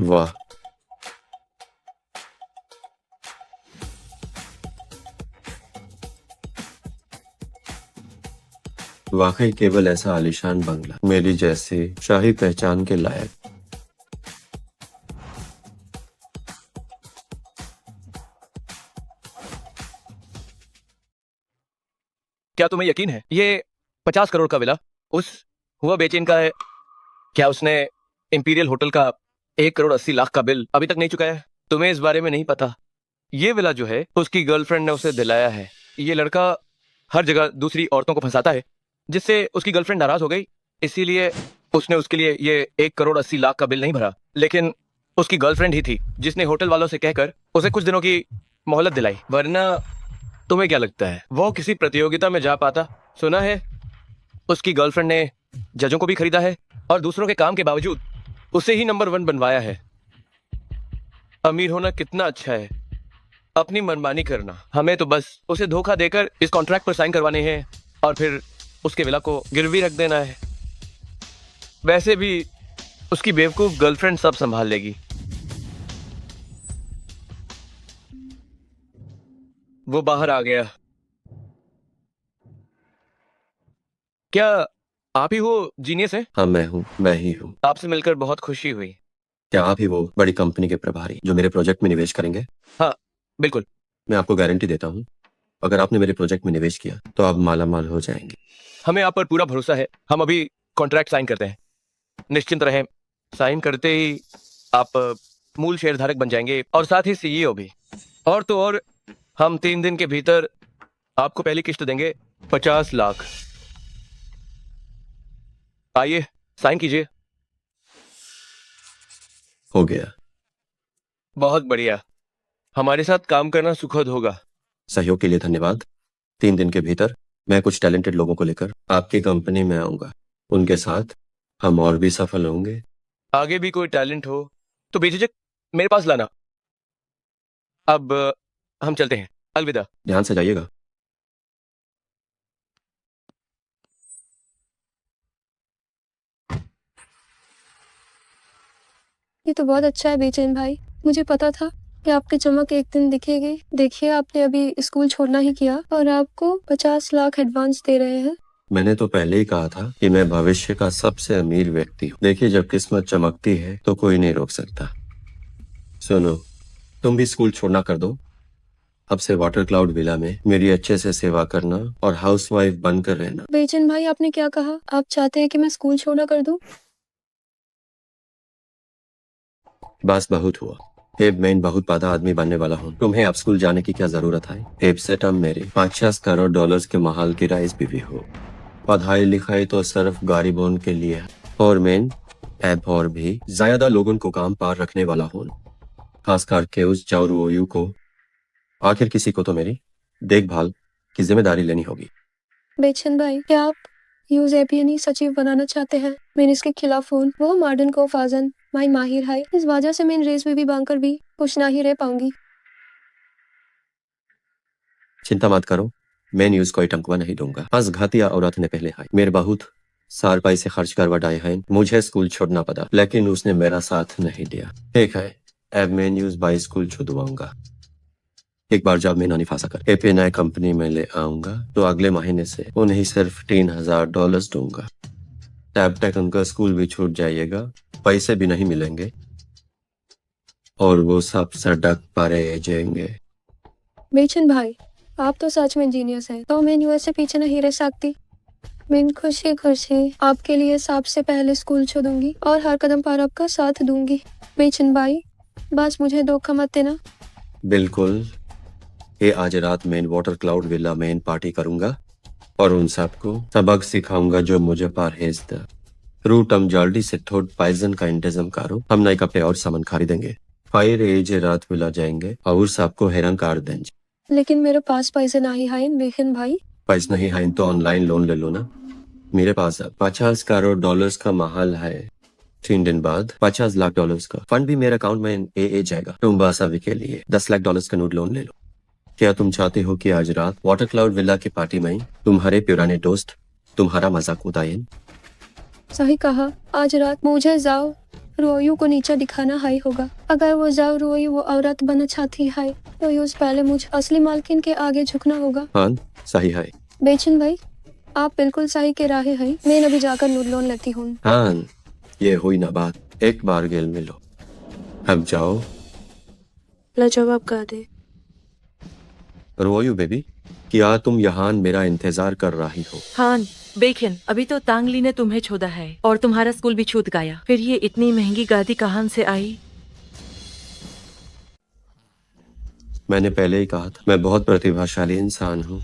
Speaker 3: वाह, वाकई केवल ऐसा आलीशान बंगला मेरी जैसी शाही पहचान के लायक।
Speaker 1: क्या तुम्हें यकीन है ये 50 करोड़ का विला उस हुआ बेचैन का है? क्या उसने इंपीरियल होटल का 1,80,00,000 का बिल अभी तक नहीं चुकाया है? तुम्हें इस बारे में नहीं पता। ये विला जो है उसकी गर्लफ्रेंड ने उसे दिलाया है। ये लड़का हर जगह दूसरी औरतों को फंसाता है, जिससे उसकी गर्लफ्रेंड नाराज हो गई, इसीलिए उसने उसके लिए ये 1,80,00,000 का बिल नहीं भरा। लेकिन उसकी गर्लफ्रेंड ही थी जिसने होटल वालों से कहकर उसे कुछ दिनों की मोहलत दिलाई, वरना तुम्हें क्या लगता है वो किसी प्रतियोगिता में जा पाता? सुना है उसकी गर्लफ्रेंड ने जजों को भी खरीदा है और दूसरों के काम के बावजूद उसे ही नंबर 1 बनवाया है। अमीर होना कितना अच्छा है, अपनी मनमानी करना। हमें तो बस उसे धोखा देकर इस कॉन्ट्रैक्ट पर साइन करवाने हैं और फिर उसके विला को गिरवी रख देना है। वैसे भी उसकी बेवकूफ गर्लफ्रेंड सब संभाल लेगी। वो बाहर आ गया। क्या आप ही वो जीनियस है?
Speaker 3: हाँ मैं हूँ, मैं ही हूँ।
Speaker 1: आपसे मिलकर बहुत खुशी हुई।
Speaker 3: क्या आप ही वो बड़ी कंपनी के प्रभारी जो मेरे प्रोजेक्ट में निवेश करेंगे?
Speaker 1: हाँ बिल्कुल,
Speaker 3: मैं आपको गारंटी देता हूँ, अगर आपने मेरे प्रोजेक्ट में निवेश किया तो आप माला माल हो जाएंगे।
Speaker 1: हमें आप पर पूरा भरोसा है। हम अभी कॉन्ट्रैक्ट साइन करते हैं। निश्चिंत रहें, साइन करते ही आप मूल शेयरधारक बन जाएंगे और साथ ही सीईओ भी। और तो और, हम 3 दिन के भीतर आपको पहली किस्त देंगे 50 लाख। आइए साइन कीजिए।
Speaker 3: हो गया।
Speaker 1: बहुत बढ़िया, हमारे साथ काम करना सुखद होगा।
Speaker 3: सहयोग के लिए धन्यवाद। 3 दिन के भीतर मैं कुछ टैलेंटेड लोगों को लेकर आपकी कंपनी में आऊंगा। उनके साथ हम और भी सफल होंगे।
Speaker 1: आगे भी कोई टैलेंट हो तो बेझिझक मेरे पास लाना। अब हम चलते हैं, अलविदा।
Speaker 3: ध्यान से जाइएगा।
Speaker 7: ये तो बहुत अच्छा है बेचैन भाई। मुझे पता था कि आपकी चमक एक दिन दिखेगी। देखिए, आपने अभी स्कूल छोड़ना ही किया और आपको 50 लाख एडवांस दे रहे हैं।
Speaker 3: मैंने तो पहले ही कहा था कि मैं भविष्य का सबसे अमीर व्यक्ति हूँ। देखिए, जब किस्मत चमकती है तो कोई नहीं रोक सकता। सुनो, तुम भी स्कूल छोड़ना कर दो। अब से वाटर क्लाउड विला में मेरी अच्छे से सेवा करना और हाउसवाइफ बनकर रहना।
Speaker 7: बेचैन भाई, आपने क्या कहा? आप चाहते हैं कि मैं स्कूल छोड़ना कर दूं?
Speaker 3: बस बहुत हुआ। एब मैं बहुत बड़ा आदमी बनने वाला हूँ। तुम्हें अब स्कूल जाने की क्या जरूरत है? एब से तुम मेरे 50 करोड़ डॉलर्स के महल की राइस बीवी हो। पढ़ाई लिखाई तो सिर्फ गरीबों के लिए है और मैं एब और भी ज्यादा लोगों को काम पर रखने वाला हूँ, खास करके उस जाऊरुओयू को। आखिर किसी को तो मेरी देखभाल की जिम्मेदारी लेनी होगी।
Speaker 7: बेचैन भाई, क्या आप यूजेपियनी सचिव बनाना चाहते हैं? मैं इसके खिलाफ हूँ। वो मॉडर्न को फाजन माई माहिर है। इस वजह से मैं रेस में भी बांकर भी कुछ ना ही रह पाऊंगी।
Speaker 3: चिंता मत करो, मैं न्यूज कोई टंकवा नहीं दूंगा। आज घातिया औरत ने पहले है मेरे बहुत सार पैसे खर्च करवाए हैं। मुझे स्कूल छोड़ना पड़ा, लेकिन उसने मेरा साथ नहीं दिया। ठीक है, अब मैं न्यूज बाई स्कूल छुड़वाऊंगा। एक बार जब मैं नानी फांसा कर एपी नए कंपनी में ले आऊंगा तो अगले महीने से उन्हें सिर्फ $3000 दूंगा। तब तक उनका स्कूल भी छूट जाइएगा, पैसे भी नहीं मिलेंगे और वो सब सड़क पर रह जाएंगे।
Speaker 7: बेचैन भाई, आप तो सच में जीनियस हैं। तो मैं यूएस से पीछे नहीं रह सकती। मैं खुशी खुशी आपके लिए सबसे पहले स्कूल छोड़ूंगी और हर कदम पर आपका साथ दूंगी। बेचैन भाई, बस मुझे धोखा मत देना।
Speaker 3: बिल्कुल। ये आज रात मैं वाटर क्लाउड विला में पार्टी करूंगा और उन सबको सबक सिखाऊंगा जो मुझे परहेज था। रूट हम जल्दी से थोड़ा पाइजन का इंतजाम करो। हम नए कपड़े और सामान खरीदेंगे, फिर एज रात विला जाएंगे और सबको हैरान कर देंगे।
Speaker 7: लेकिन मेरे पास पैसे नहीं है बेचैन भाई।
Speaker 3: पैसे नहीं है तो ऑनलाइन लोन ले लो ना। मेरे पास 50 करोड़ डॉलर्स का महल है। 3 दिन बाद $50 लाख का फंड भी मेरे अकाउंट में ए जाएगा। तुम बस अभी के लिए $10 लाख का नोट लोन ले लो। क्या तुम चाहते हो कि आज रात वाटर क्लाउड विला की पार्टी में तुम्हारे पुराने दोस्त तुम्हारा मजाक उड़ाएं?
Speaker 7: सही कहा। आज रात मुझे जाओ रोयू को नीचा दिखाना है होगा। अगर वो जाओ रोयू वो औरत बनना चाहती है तो यूज पहले मुझे असली मालकिन के आगे झुकना होगा।
Speaker 3: हाँ, सही है।
Speaker 7: बेचैन भाई, आप बिल्कुल सही के राहे हैं। मैं अभी जाकर नोट लोन लेती हूँ।
Speaker 3: हाँ, ये हुई ना बात। एक बार गेल मिलो। अब जाओ।
Speaker 7: जवाब कर दे।
Speaker 3: रोयू बेबी, क्या तुम यहाँ मेरा इंतजार कर रही हो?
Speaker 5: हाँ बेकिन, अभी तो तांगली ने तुम्हें छोड़ा है और तुम्हारा स्कूल भी छूट गया। फिर ये इतनी महंगी गाड़ी कहाँ से आई?
Speaker 3: मैंने पहले ही कहा था, मैं बहुत प्रतिभाशाली इंसान हूँ।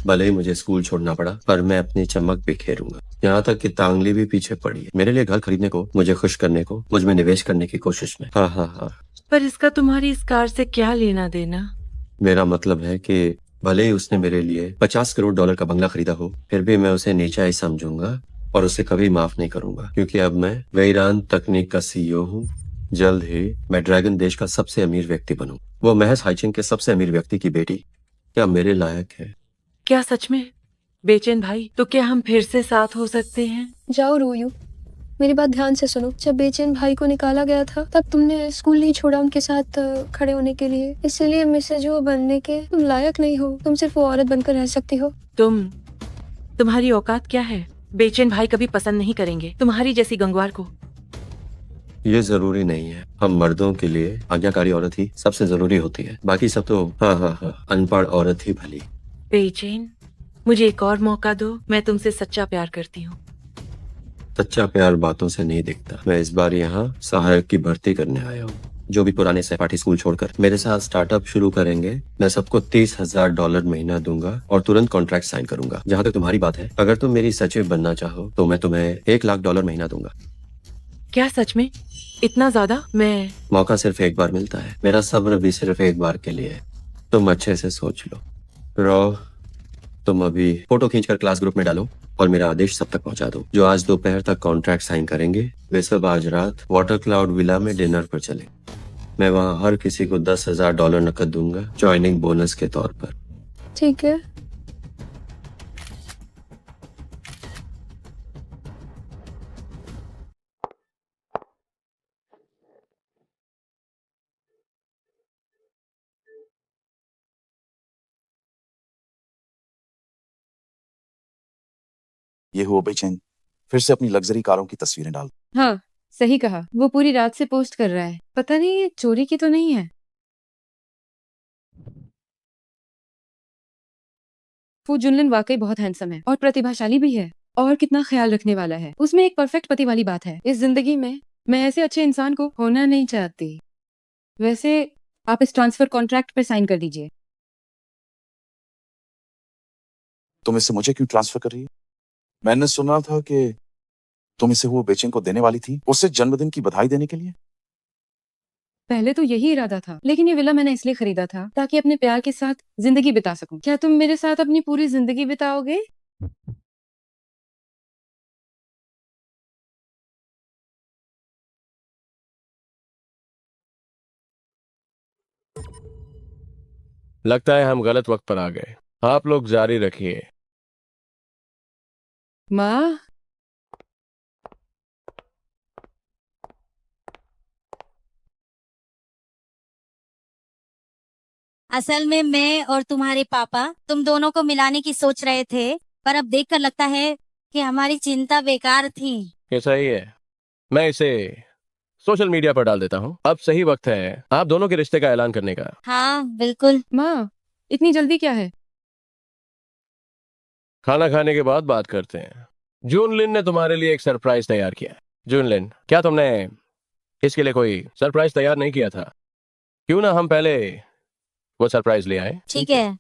Speaker 3: भले ही मुझे स्कूल छोड़ना पड़ा, पर मैं अपनी चमक बिखेरूंगा। यहाँ तक कि तांगली भी पीछे पड़ी है मेरे लिए घर खरीदने को, मुझे खुश करने को, मुझ में निवेश करने की कोशिश में। हाँ हाँ हाँ।
Speaker 5: पर इसका तुम्हारी इस कार से क्या लेना देना?
Speaker 3: मेरा मतलब है कि भले ही उसने मेरे लिए $50 करोड़ का बंगला खरीदा हो, फिर भी मैं उसे नीचा ही समझूंगा और उसे कभी माफ नहीं करूंगा, क्योंकि अब मैं वेरान तकनीक का सीईओ हूँ। जल्द ही मैं ड्रैगन देश का सबसे अमीर व्यक्ति बनूं। वो महज हाइचिंग के सबसे अमीर व्यक्ति की बेटी क्या मेरे लायक है?
Speaker 5: क्या सच में? बेचैन भाई, तो क्या हम फिर से साथ हो सकते हैं?
Speaker 7: जाओ रोयू, मेरी बात ध्यान से सुनो। जब बेचैन भाई को निकाला गया था तब तुमने स्कूल नहीं छोड़ा उनके साथ खड़े होने के लिए। इसलिए मिसेज वो बनने के तुम लायक नहीं हो। तुम सिर्फ वो औरत बनकर रह सकती हो।
Speaker 5: तुम्हारी औकात क्या है? बेचैन भाई कभी पसंद नहीं करेंगे तुम्हारी जैसी गंगवार को।
Speaker 3: ये जरूरी नहीं है। हम मर्दों के लिए आज्ञाकारी औरत ही सबसे जरूरी होती है, बाकी सब तो हाँ हाँ हाँ अनपढ़ औरत ही भली।
Speaker 5: बेचैन, मुझे एक और मौका दो, मैं तुमसे सच्चा प्यार करती हूँ।
Speaker 3: सच्चा प्यार बातों से नहीं दिखता। मैं इस बार यहाँ सहायक की भर्ती करने आया हूँ। जो भी पुराने सहपाठी स्कूल छोड़कर मेरे साथ स्टार्टअप शुरू करेंगे, मैं सबको $30,000 महीना दूंगा और तुरंत कॉन्ट्रैक्ट साइन करूंगा। जहाँ तक तुम्हारी बात है, अगर तुम मेरी सचिव बनना चाहो तो मैं तुम्हें $1,00,000 महीना दूंगा।
Speaker 5: क्या सच में? इतना ज्यादा? मैं
Speaker 3: मौका सिर्फ एक बार मिलता है, मेरा सब्र भी सिर्फ एक बार के लिए है। तुम अच्छे से सोच लो। रो, तुम अभी फोटो खींचकर क्लास ग्रुप में डालो और मेरा आदेश सब तक पहुंचा दो। जो आज दोपहर तक कॉन्ट्रैक्ट साइन करेंगे वे सब आज रात वाटर क्लाउड विला में डिनर पर चले। मैं वहाँ हर किसी को $10,000 नकद दूंगा ज्वाइनिंग बोनस के तौर पर।
Speaker 7: ठीक है।
Speaker 10: ये हुआ बेचैन फिर से अपनी लग्जरी कारों की तस्वीरें डाल।
Speaker 4: हाँ, सही कहा। वो पूरी रात से पोस्ट कर रहा है। पता नहीं ये चोरी की तो नहीं है। वो जुनलिन वाकई बहुत हैंडसम है और प्रतिभाशाली भी है और कितना ख्याल रखने वाला है। उसमें एक परफेक्ट पति वाली बात है। इस जिंदगी में मैं ऐसे अच्छे इंसान को होना नहीं चाहती। वैसे आप इस ट्रांसफर कॉन्ट्रैक्ट पे साइन कर दीजिए।
Speaker 10: तुम इसे मुझे क्यों ट्रांसफर कर रही है? मैंने सुना था कि तुम इसे हुआ बेचैन को देने वाली थी, उसे जन्मदिन की बधाई देने के लिए।
Speaker 4: पहले तो यही इरादा था, लेकिन ये विला मैंने इसलिए खरीदा था ताकि अपने प्यार के साथ जिंदगी बिता सकूं। क्या तुम मेरे साथ अपनी पूरी जिंदगी बिताओगे?
Speaker 1: लगता है हम गलत वक्त पर आ गए। आप लोग जारी रखिए।
Speaker 4: माँ,
Speaker 12: असल में मैं और तुम्हारे पापा तुम दोनों को मिलाने की सोच रहे थे, पर अब देखकर लगता है कि हमारी चिंता बेकार थी।
Speaker 1: ये सही है। मैं इसे सोशल मीडिया पर डाल देता हूँ। अब सही वक्त है आप दोनों के रिश्ते का ऐलान करने का।
Speaker 12: हाँ बिल्कुल।
Speaker 4: माँ, इतनी जल्दी क्या है?
Speaker 1: खाना खाने के बाद बात करते हैं। जूनलिन ने तुम्हारे लिए एक सरप्राइज तैयार किया है। जूनलिन, क्या तुमने इसके लिए कोई सरप्राइज तैयार नहीं किया था? क्यों ना हम पहले वो सरप्राइज ले आए।
Speaker 12: ठीक है।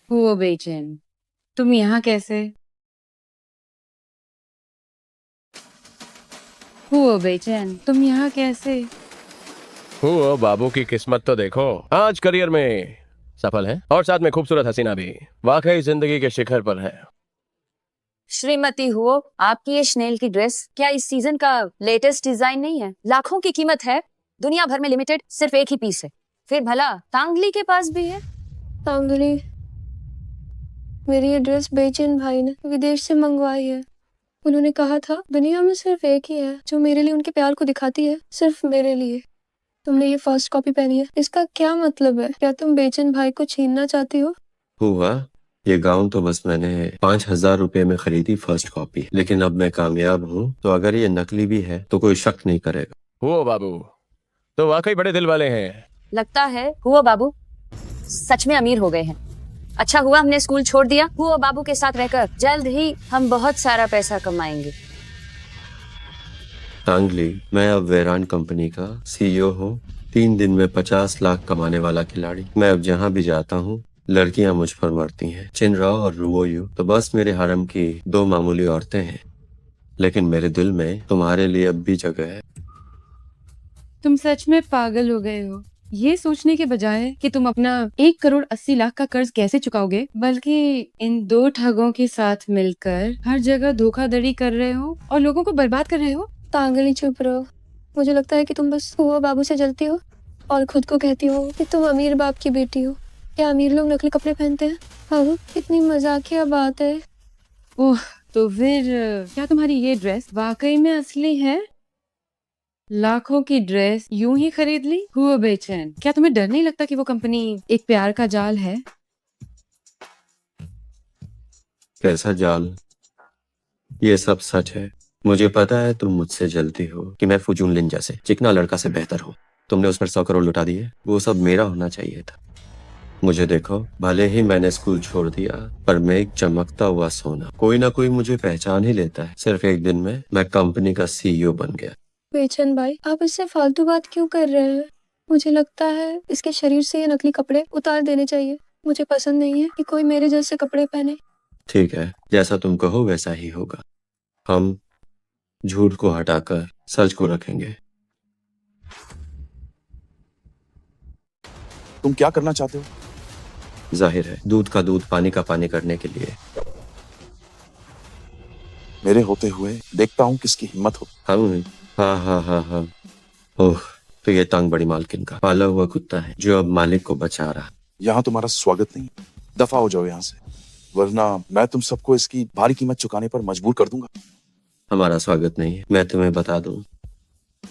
Speaker 4: वो बेचैन, तुम यहाँ कैसे? वो बेचैन, तुम यहाँ कैसे?
Speaker 1: ओ बाबू की किस्मत तो देखो, आज करियर में सफल है और साथ में खूबसूरत हसीना भी। वाकई जिंदगी के शिखर पर है।
Speaker 9: श्रीमती हुओ, आपकी ये स्नेल की ड्रेस क्या इस सीजन का लेटेस्ट डिजाइन नहीं है? लाखों की कीमत है, दुनिया भर में लिमिटेड सिर्फ एक ही पीस है। फिर भला तांगली के पास भी है।
Speaker 7: तांगली, मेरी ये ड्रेस बेचैन भाई ने विदेश से मंगवाई है। उन्होंने कहा था दुनिया में सिर्फ एक ही है जो मेरे लिए उनके प्यार को दिखाती है, सिर्फ मेरे लिए। तुमने ये फर्स्ट कॉपी पहनी है, इसका क्या मतलब है? क्या तुम बेचैन भाई को छीनना चाहती हो?
Speaker 3: हुआ ये गाउन तो बस मैंने $5,000 में खरीदी फर्स्ट कॉपी, लेकिन अब मैं कामयाब हूँ तो अगर ये नकली भी है तो कोई शक नहीं करेगा।
Speaker 1: ओ बाबू तो वाकई बड़े दिल वाले हैं।
Speaker 9: लगता है हुआ बाबू सच में अमीर हो गए हैं। अच्छा हुआ हमने स्कूल छोड़ दिया। हुआ बाबू के साथ रहकर जल्द ही हम बहुत सारा पैसा कमाएंगे।
Speaker 3: तांगली, मैं अब वेरान कंपनी का CEO हूँ। 3 दिन में 50 लाख कमाने वाला खिलाड़ी। मैं अब जहाँ भी जाता हूँ लड़कियां मुझ पर मरती हैं। चिनराओ और रुओयू तो बस मेरे हरम की 2 मामूली औरतें हैं, लेकिन मेरे दिल में तुम्हारे लिए अब भी जगह है।
Speaker 4: तुम सच में पागल हो गए हो। ये सोचने के बजाय कि तुम अपना 1,80,00,000 का कर्ज कैसे चुकाओगे, बल्कि इन 2 ठगों के साथ मिलकर हर जगह धोखाधड़ी कर रहे हो और लोगों को बर्बाद कर रहे हो।
Speaker 7: तांगली चुप रहो। मुझे लगता है कि तुम बस हुआ बाबू से जलती हो और खुद को कहती हो कि तुम अमीर बाप की बेटी हो। क्या अमीर लोग नकली कपड़े पहनते हैं? बाबू, कितनी मजाकिया बात है।
Speaker 4: ओह, तो फिर क्या तुम्हारी ये ड्रेस वाकई में असली है? लाखों की ड्रेस यूं ही खरीद ली? हुआ बेचैन, क्या तुम्हें डर नहीं लगता कि वो कंपनी एक प्यार का जाल है?
Speaker 3: कैसा जाल? ये सब सच है। मुझे पता है तुम मुझसे जलती हो कि मैं फुजून लिन जैसे चिकना लड़का से बेहतर हूँ। तुमने उस पर 100 करोड़ लुटा दिए, वो सब मेरा होना चाहिए था। मुझे देखो, भले ही मैंने स्कूल छोड़ दिया, पर मैं एक चमकता हुआ सोना। कोई ना कोई मुझे पहचान ही लेता है। सिर्फ एक दिन में मैं कंपनी का CEO बन गया।
Speaker 7: बेचैन भाई, आप इससे फालतू बात क्यों कर रहे हैं? मुझे लगता है इसके शरीर से ये नकली कपड़े उतार देने चाहिए। मुझे पसंद नहीं है कि कोई मेरे जैसे कपड़े पहने।
Speaker 3: ठीक है, जैसा तुम कहो वैसा ही होगा। हम झूठ को हटाकर सच को रखेंगे।
Speaker 10: तुम क्या करना चाहते हो?
Speaker 3: जाहिर है, दूध का दूध पानी का पानी करने के लिए।
Speaker 10: मेरे होते हुए देखता हूँ किसकी हिम्मत हो।
Speaker 3: हम हाँ। ओह, तो ये तंग बड़ी मालकिन का पाला हुआ कुत्ता है जो अब मालिक को बचा रहा।
Speaker 10: यहाँ तुम्हारा स्वागत नहीं। दफा हो जाओ यहाँ से, वरना मैं तुम सबको इसकी भारी कीमत चुकाने पर मजबूर कर दूंगा।
Speaker 3: हमारा स्वागत नहीं है। मैं तुम्हें बता दूं,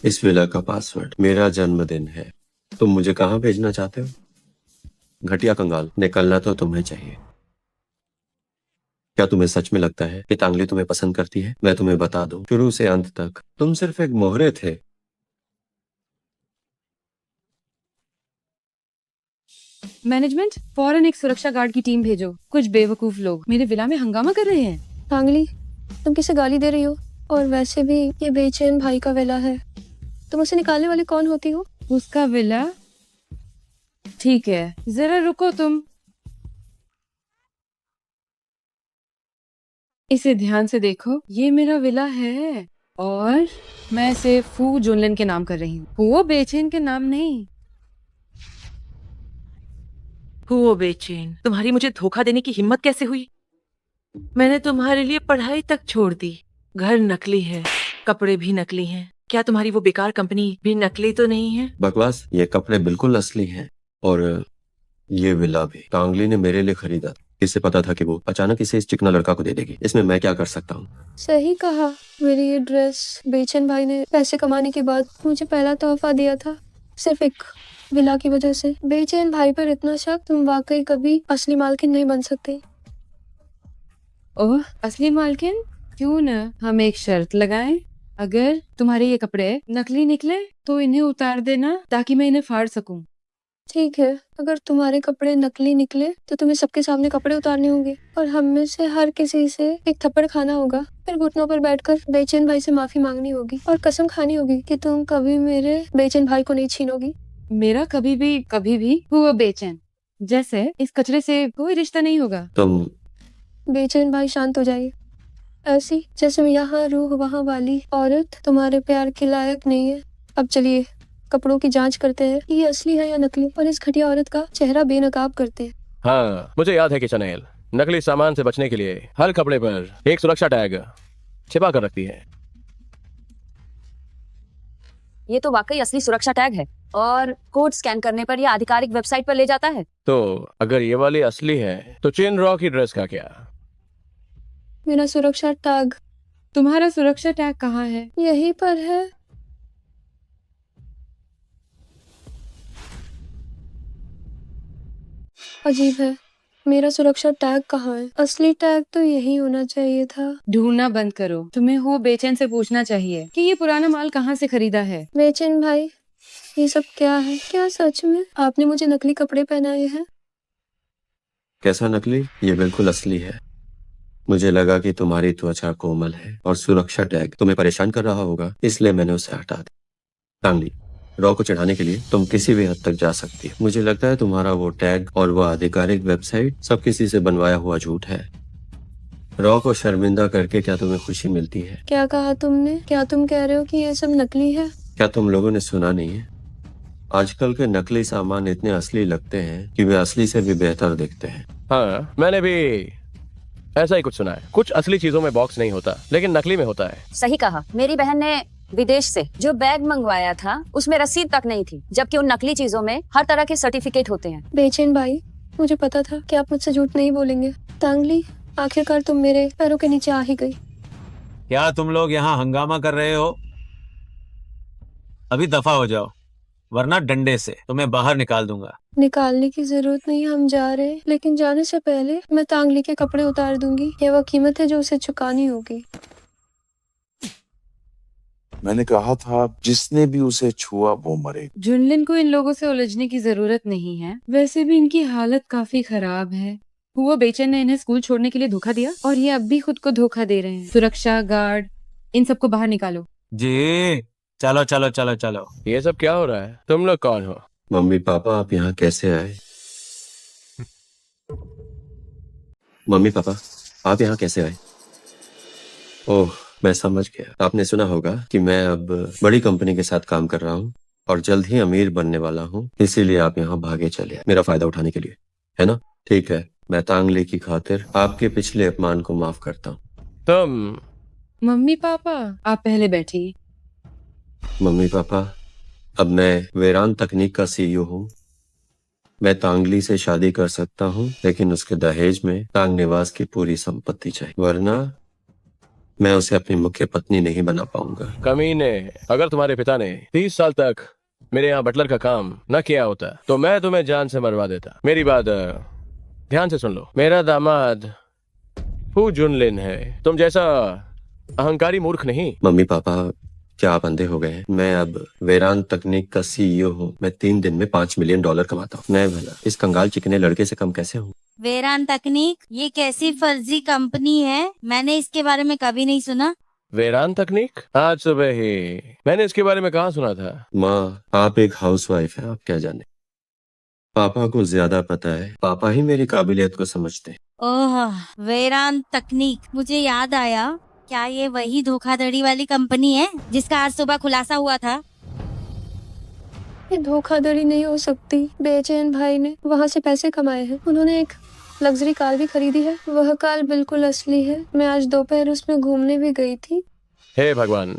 Speaker 3: इस विला का पासवर्ड मेरा जन्मदिन है। तुम मुझे कहाँ भेजना चाहते हो? घटिया कंगाल, निकलना तो तुम्हें चाहिए। क्या तुम्हें सच में लगता है कि तांगली तुम्हें पसंद करती है? मैं तुम्हें बता दूं, शुरू से अंत तक तुम सिर्फ एक मोहरे थे।
Speaker 4: मैनेजमेंट, फौरन एक सुरक्षा गार्ड की टीम भेजो। कुछ बेवकूफ लोग मेरे विला में हंगामा कर रहे हैं।
Speaker 7: तांगली, तुम किसे गाली दे रही हो? और वैसे भी ये बेचैन भाई का विला है। तुम उसे निकालने वाली कौन होती हो?
Speaker 4: उसका विला? ठीक है, जरा रुको तुम। इसे ध्यान से देखो, ये मेरा विला है और मैं इसे फू जुनलिन के नाम कर रही हूँ, वो बेचैन के नाम नहीं।
Speaker 5: हुओ बेचैन, तुम्हारी मुझे धोखा देने की हिम्मत कैसे हुई? मैंने तुम्हारे लिए पढ़ाई तक छोड़ दी। घर नकली है, कपड़े भी नकली हैं। क्या तुम्हारी वो बेकार कंपनी भी नकली तो नहीं है?
Speaker 3: बकवास, ये कपड़े बिल्कुल असली हैं। और ये विला भी तांगली ने मेरे लिए खरीदा। इसे पता था कि वो अचानक इसे इस चिकना लड़का को दे देगी। इसमें मैं क्या कर सकता हूँ?
Speaker 7: सही कहा। मेरी ये ड्रेस बेचैन भाई ने पैसे कमाने के बाद मुझे पहला तोहफा दिया था, सिर्फ एक विला की वजह से। बेचैन भाई पर इतना शक? तुम वाकई कभी असली मालकिन नहीं बन सकती।
Speaker 4: ओह, असली मालकिन? क्यों न हम एक शर्त लगाएं। अगर तुम्हारे ये कपड़े नकली निकले तो इन्हें उतार देना ताकि मैं इन्हें फाड़ सकूं।
Speaker 7: ठीक है, अगर तुम्हारे कपड़े नकली निकले तो तुम्हें सबके सामने कपड़े उतारने होंगे और हम में से हर किसी से एक थप्पड़ खाना होगा। फिर घुटनों पर बैठकर बेचैन भाई से माफी मांगनी होगी और कसम खानी होगी कि तुम कभी मेरे बेचैन भाई को नहीं छीनोगी।
Speaker 4: मेरा कभी भी हुआ बेचैन जैसे इस कचरे से कोई रिश्ता नहीं होगा।
Speaker 3: तुम
Speaker 7: बेचैन भाई, शांत हो जाइए। ऐसी जैसे मैं यहाँ रूह वहाँ वाली औरत तुम्हारे प्यार के लायक नहीं है। अब चलिए कपड़ों की जांच करते हैं कि ये असली है या नकली, और इस घटिया औरत का चेहरा बेनकाब करते हैं।
Speaker 1: हाँ, मुझे याद है कि चनेल नकली सामान से बचने के लिए हर कपड़े पर एक सुरक्षा टैग छिपा कर रखती है।
Speaker 9: ये तो वाकई असली सुरक्षा टैग है और कोड स्कैन करने पर ये आधिकारिक वेबसाइट पर ले जाता है।
Speaker 1: तो अगर ये वाली असली है तो चेन रॉ की ड्रेस का क्या?
Speaker 7: मेरा सुरक्षा टैग
Speaker 4: तुम्हारा सुरक्षा टैग कहाँ है?
Speaker 7: यहीं पर है। अजीब है, मेरा सुरक्षा टैग कहाँ है? असली टैग तो यही होना चाहिए था।
Speaker 4: ढूंढना बंद करो। तुम्हें हो बेचैन से पूछना चाहिए कि ये पुराना माल कहाँ से खरीदा है।
Speaker 7: बेचैन भाई, ये सब क्या है? क्या सच में आपने मुझे नकली कपड़े पहनाए हैं?
Speaker 3: कैसा नकली? ये बिल्कुल असली है। मुझे लगा कि तुम्हारी त्वचा कोमल है और सुरक्षा टैग तुम्हें परेशान कर रहा होगा, इसलिए मैंने उसे हटा दिया। तांगली, रॉ को चढ़ाने के लिए तुम किसी भी हद तक जा सकती है। मुझे लगता है तुम्हारा वो टैग और वो आधिकारिक वेबसाइट सब किसी से बनवाया हुआ झूठ है। रॉ को शर्मिंदा करके क्या तुम्हें खुशी मिलती है?
Speaker 7: क्या कहा तुमने? क्या तुम कह रहे हो कि ये सब नकली है?
Speaker 3: क्या तुम लोगों ने सुना नहीं है? आजकल के नकली सामान इतने असली लगते हैं कि वे असली से भी बेहतर दिखते हैं।
Speaker 1: हाँ, मैंने भी ऐसा ही कुछ सुना है। कुछ असली चीजों में बॉक्स नहीं होता लेकिन नकली में होता है।
Speaker 9: सही कहा। मेरी बहन ने विदेश से जो बैग मंगवाया था उसमें रसीद तक नहीं थी, जबकि उन नकली चीजों में हर तरह के सर्टिफिकेट होते हैं।
Speaker 7: बेचैन भाई, मुझे पता था कि आप मुझसे झूठ नहीं बोलेंगे। तांगली, आखिरकार तुम मेरे पैरों के नीचे आ ही गई।
Speaker 6: क्या तुम लोग यहाँ हंगामा कर रहे हो?
Speaker 13: अभी दफा हो जाओ, वरना डंडे से तुम्हें बाहर निकाल दूंगा।
Speaker 7: निकालने की जरूरत नहीं, हम जा रहे हैं, लेकिन जाने से पहले मैं तांगली के कपड़े उतार दूंगी। ये वो कीमत है जो उसे चुकानी होगी।
Speaker 10: मैंने कहा था जिसने भी उसे छुआ वो मरेगा।
Speaker 4: जुनलिन को इन लोगों से उलझने की जरूरत नहीं है। वैसे भी इनकी हालत काफी खराब है। वो बेचैन ने इन्हें स्कूल छोड़ने के लिए धोखा दिया और ये अब भी खुद को धोखा दे रहे हैं। सुरक्षा गार्ड, इन सबको बाहर निकालो।
Speaker 13: जी चलो चलो चलो चलो।
Speaker 1: ये सब क्या हो रहा है? तुम लोग कौन हो?
Speaker 3: मम्मी पापा आप यहाँ कैसे आए? मम्मी पापा आप यहाँ कैसे आए? ओह मैं समझ गया। आपने सुना होगा कि मैं अब बड़ी कंपनी के साथ काम कर रहा हूँ और जल्द ही अमीर बनने वाला हूँ, इसीलिए आप यहाँ भागे चले आए, मेरा फायदा उठाने के लिए, है ना? ठीक है, मैं तांगली की खातिर आपके पिछले अपमान को माफ करता हूँ।
Speaker 1: तुम
Speaker 4: मम्मी पापा आप पहले बैठिए।
Speaker 3: मम्मी पापा अब मैं वेरान तकनीक का सीईओ हूँ। मैं तांगली से शादी कर सकता हूँ, लेकिन उसके दहेज में तांग निवास की पूरी संपत्ति चाहिए, वरना मैं उसे अपनी मुख्य पत्नी नहीं बना पाऊंगा।
Speaker 1: कमीने, अगर तुम्हारे पिता ने 30 साल तक मेरे यहाँ बटलर का काम न किया होता तो मैं तुम्हें जान से मरवा देता। मेरी बात ध्यान से सुन लो। मेरा दामाद फू जुनलिन है, तुम जैसा अहंकारी मूर्ख नहीं।
Speaker 3: मम्मी पापा क्या आप अंधे हो गए हैं? मैं अब वेरान तकनीक का सीईओ हूँ। मैं 3 दिन में $5 मिलियन कमाता हूँ। मैं भला इस कंगाल चिकने लड़के से कम कैसे हूँ?
Speaker 12: वेरान तकनीक ये कैसी फर्जी कंपनी है? मैंने इसके बारे में कभी नहीं सुना।
Speaker 1: वेरान तकनीक? आज सुबह ही मैंने इसके बारे में कहाँ सुना था।
Speaker 3: माँ आप एक हाउसवाइफ हैं, आप क्या जाने। पापा को ज्यादा पता है, पापा ही मेरी काबिलियत को समझते हैं।
Speaker 12: ओह वेरान तकनीक, मुझे याद आया। क्या ये वही धोखाधड़ी वाली कंपनी है जिसका आज सुबह खुलासा हुआ था?
Speaker 7: ये धोखाधड़ी नहीं हो सकती। बेचैन भाई ने वहाँ से पैसे कमाए हैं। उन्होंने एक लग्जरी कार भी खरीदी है। वह कार बिल्कुल असली है। मैं आज दोपहर उसमें घूमने भी गई थी।
Speaker 1: हे भगवान,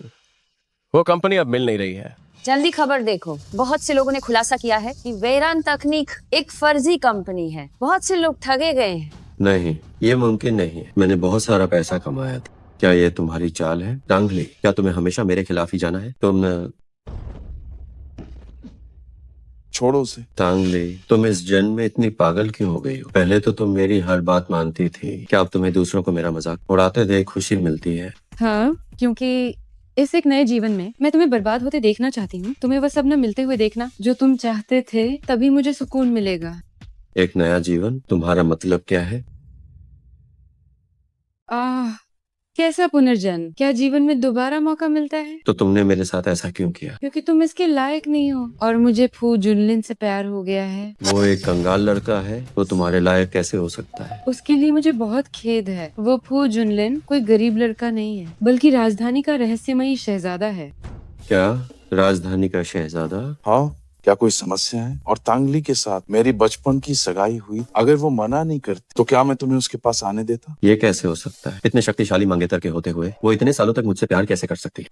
Speaker 1: वो कंपनी अब मिल नहीं रही है।
Speaker 9: जल्दी खबर देखो, बहुत से लोगों ने खुलासा किया है कि वेरान तकनीक एक फर्जी कंपनी है। बहुत से लोग ठगे गए हैं।
Speaker 3: नहीं, ये मुमकिन नहीं है। मैंने बहुत सारा पैसा कमाया था। क्या ये तुम्हारी चाल है तांगली? क्या तुम्हें हमेशा मेरे खिलाफ ही जाना है?
Speaker 10: छोड़ो उसे।
Speaker 3: तांगली तुम इस जन्म में इतनी पागल क्यों हो गई हो? पहले तो तुम मेरी हर बात मानती थी। क्या अब तुम्हें दूसरों को मेरा मजाक उड़ाते देख खुशी मिलती है?
Speaker 4: हाँ, क्योंकि इस एक नए जीवन में मैं तुम्हें बर्बाद होते देखना चाहती हूँ। तुम्हें वह सब न मिलते हुए देखना जो तुम चाहते थे, तभी मुझे सुकून मिलेगा।
Speaker 3: एक नया जीवन? तुम्हारा मतलब क्या है?
Speaker 4: कैसा पुनर्जन्म? क्या जीवन में दोबारा मौका मिलता है?
Speaker 3: तो तुमने मेरे साथ ऐसा क्यों किया?
Speaker 4: क्योंकि तुम इसके लायक नहीं हो और मुझे फू जुनलिन से प्यार हो गया है।
Speaker 3: वो एक कंगाल लड़का है, वो तुम्हारे लायक कैसे हो सकता है?
Speaker 4: उसके लिए मुझे बहुत खेद है। वो फू जुनलिन कोई गरीब लड़का नहीं है, बल्कि राजधानी का रहस्यमयी शहजादा है।
Speaker 3: क्या राजधानी का शहजादा?
Speaker 10: हाँ, क्या कोई समस्या है? और तांगली के साथ मेरी बचपन की सगाई हुई। अगर वो मना नहीं करती तो क्या मैं तुम्हें उसके पास आने देता?
Speaker 3: ये कैसे हो सकता है? इतने शक्तिशाली मंगेतर के होते हुए वो इतने सालों तक मुझसे प्यार कैसे कर सकती है?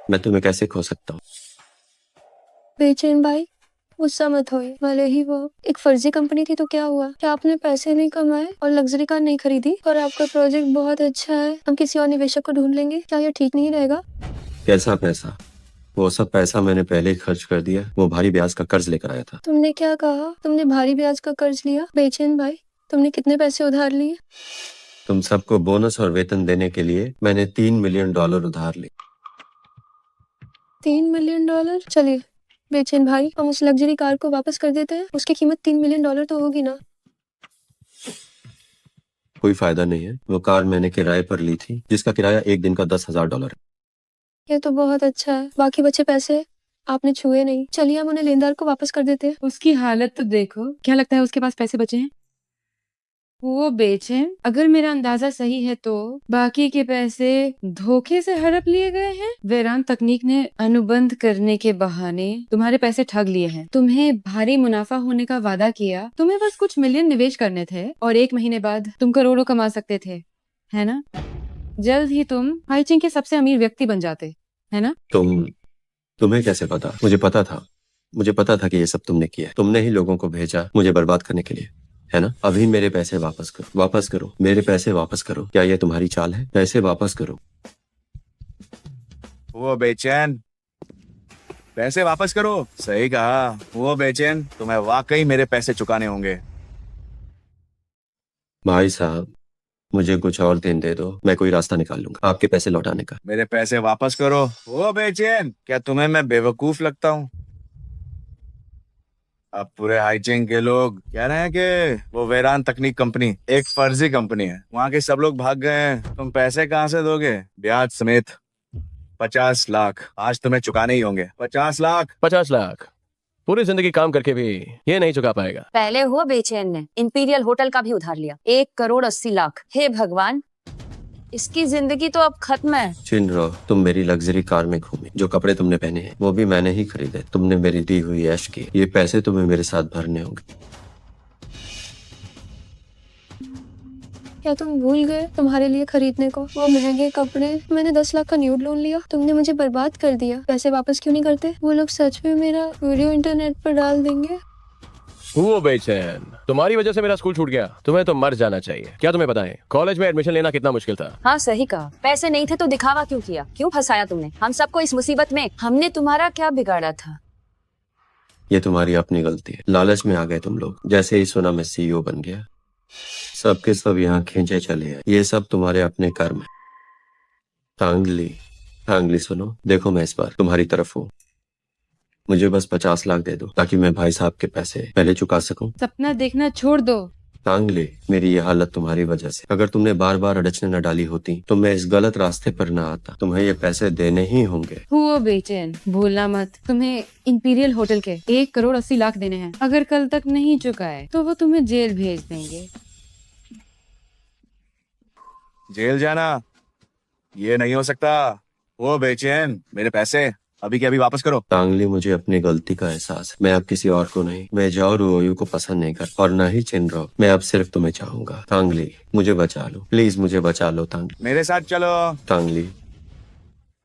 Speaker 3: मैं तुम्हें कैसे खो सकता हूँ?
Speaker 7: बेचैन भाई गुस्सा मत होइए। भले ही वो एक फर्जी कंपनी थी तो क्या हुआ? क्या आपने पैसे नहीं कमाए और लग्जरी कार नहीं खरीदी? और आपका प्रोजेक्ट बहुत अच्छा है, हम किसी और निवेशक को ढूंढ लेंगे। क्या ये ठीक नहीं रहेगा?
Speaker 3: कैसा पैसा? वो सब पैसा मैंने पहले ही खर्च कर दिया। वो भारी ब्याज का कर्ज लेकर आया था।
Speaker 7: तुमने क्या कहा? तुमने भारी ब्याज का कर्ज लिया? बेचैन भाई तुमने कितने पैसे उधार लिए?
Speaker 3: तुम सबको बोनस और वेतन देने के लिए मैंने $3 मिलियन उधार लिए।
Speaker 7: $3 मिलियन? चलिए बेचैन भाई, हम उस लग्जरी कार को वापस कर देते हैं। उसकी कीमत $3 मिलियन तो होगी ना?
Speaker 3: कोई फायदा नहीं है। वो कार मैंने किराए पर ली थी, जिसका किराया एक दिन का $10,000 है।
Speaker 7: ये तो बहुत अच्छा है। बाकी बचे पैसे आपने छुए नहीं। चलिए हम उन्हें लेनदार को वापस कर देते हैं।
Speaker 4: उसकी हालत तो देखो। क्या लगता है उसके पास पैसे बचे हैं? वो बेचैन, अगर मेरा अंदाजा सही है तो बाकी के पैसे धोखे से हड़प लिए गए हैं। वेरान तकनीक ने अनुबंध करने के बहाने तुम्हारे पैसे ठग लिए हैं। तुम्हें भारी मुनाफा होने का वादा किया। तुम्हें बस कुछ मिलियन निवेश करने थे और 1 महीने बाद तुम करोड़ों कमा सकते थे, है ना? जल्द ही तुम हाईचिंग के सबसे अमीर व्यक्ति बन जाते, है ना?
Speaker 3: तुम्हें कैसे पता? मुझे पता था कि ये सब तुमने किया है। तुमने ही लोगों को भेजा मुझे बर्बाद करने के लिए, है ना? अभी मेरे पैसे वापस करो, मेरे पैसे वापस करो। क्या ये तुम्हारी चाल है? पैसे वापस करो।
Speaker 6: वो बेचैन, पैसे वापस करो। सही कहा वो बेचैन, तुम्हें वाकई मेरे पैसे चुकाने होंगे।
Speaker 3: भाई साहब, मुझे कुछ और दिन दे दो, मैं कोई रास्ता निकाल लूंगा आपके पैसे लौटाने का।
Speaker 6: मेरे पैसे वापस करो। वो बेचैन, क्या तुम्हें मैं बेवकूफ लगता हूँ? अब पूरे हाईचेंग के लोग कह रहे हैं कि वो वेरान तकनीक कंपनी एक फर्जी कंपनी है, वहाँ के सब लोग भाग गए हैं। तुम पैसे कहाँ से दोगे? ब्याज समेत 50 लाख आज तुम्हें चुकाने ही होंगे। 50 लाख।
Speaker 1: 50 लाख पूरी जिंदगी काम करके भी ये नहीं चुका पाएगा।
Speaker 9: पहले हुआ बेचैन ने इंपीरियल होटल का भी उधार लिया, 1 करोड़ 80 लाख। हे भगवान, इसकी जिंदगी तो अब खत्म है।
Speaker 3: चिनरो, तुम मेरी लग्जरी कार में घूमी, जो कपड़े तुमने पहने हैं वो भी मैंने ही खरीदे, तुमने मेरी दी हुई ऐश की, ये पैसे तुम्हें मेरे साथ भरने होंगे।
Speaker 7: क्या तुम भूल गए तुम्हारे लिए खरीदने को वो महंगे कपड़े? मैंने 10 लाख का न्यूड लोन लिया, तुमने मुझे बर्बाद कर दिया। पैसे वापस क्यों नहीं करते? वो लोग सच में मेरा वीडियो इंटरनेट पर डाल देंगे।
Speaker 1: वो बेचैन, तुम्हारी वजह से मेरा स्कूल छूट गया। तुम्हें तो मर जाना चाहिए। क्या तुम्हें पता है कॉलेज में एडमिशन लेना कितना मुश्किल था?
Speaker 9: हाँ सही कहा, पैसे नहीं थे तो दिखावा क्यों किया? क्यों फंसाया तुमने हम सबको इस मुसीबत में? हमने तुम्हारा क्या बिगाड़ा था?
Speaker 3: ये तुम्हारी अपनी गलती है, लालच में आ गए तुम लोग। जैसे ही सुना मैं CEO बन गया, सबके सब यहाँ खींचे चले आए। ये सब तुम्हारे अपने कर्म है। टांगली, टांगली सुनो, देखो मैं इस बार तुम्हारी तरफ हूँ। मुझे बस 50 लाख दे दो ताकि मैं भाई साहब के पैसे पहले चुका सकूं।
Speaker 4: सपना देखना छोड़ दो।
Speaker 3: टांगली, मेरी ये हालत तुम्हारी वजह से। अगर तुमने बार बार अड़चने न डाली होती तो मैं इस गलत रास्ते पर न आता। तुम्हें ये पैसे देने ही होंगे।
Speaker 4: हुआ बेचैन, भूलना मत, तुम्हें इंपीरियल होटल के 1 करोड़ 80 लाख देने हैं। अगर कल तक नहीं चुकाए तो वो तुम्हें जेल भेज देंगे।
Speaker 6: जेल जाना ये नहीं हो सकता। वो बेचैन, मेरे पैसे अभी के अभी वापस करो।
Speaker 3: टांगली, मुझे अपनी गलती का एहसास है। मैं अब किसी और को नहीं, मैं जाओ रुओयू को पसंद नहीं कर और न ही चिनरो। मैं अब सिर्फ तुम्हें चाहूंगा। टांगली, मुझे बचा लो प्लीज, मुझे बचा लो टांगली।
Speaker 6: मेरे साथ चलो।
Speaker 3: टांगली,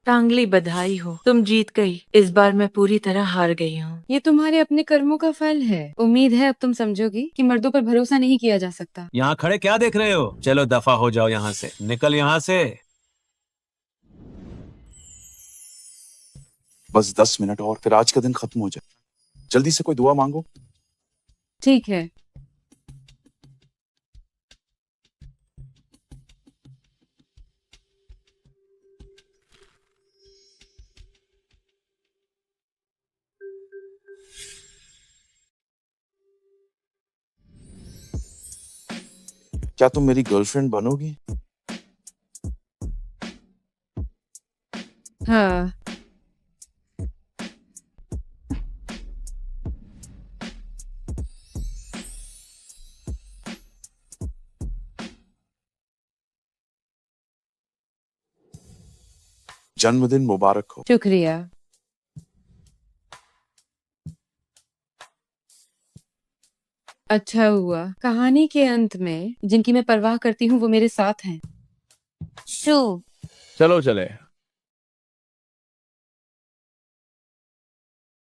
Speaker 5: टांगली, बधाई हो, तुम जीत गई। इस बार मैं पूरी तरह हार गई हूँ।
Speaker 4: ये तुम्हारे अपने कर्मों का फल है। उम्मीद है अब तुम समझोगी कि मर्दों पर भरोसा नहीं किया जा सकता।
Speaker 13: यहाँ खड़े क्या देख रहे हो? चलो दफा हो जाओ यहाँ से, निकल यहाँ से।
Speaker 10: बस 10 मिनट और फिर आज का दिन खत्म हो जाए। जल्दी से कोई दुआ मांगो।
Speaker 4: ठीक है।
Speaker 10: क्या तुम मेरी गर्लफ्रेंड बनोगी?
Speaker 4: हाँ।
Speaker 10: जन्मदिन मुबारक हो।
Speaker 4: शुक्रिया। अच्छा हुआ कहानी के अंत में जिनकी मैं परवाह करती हूँ वो मेरे साथ हैं।
Speaker 12: शू
Speaker 1: चलो चले,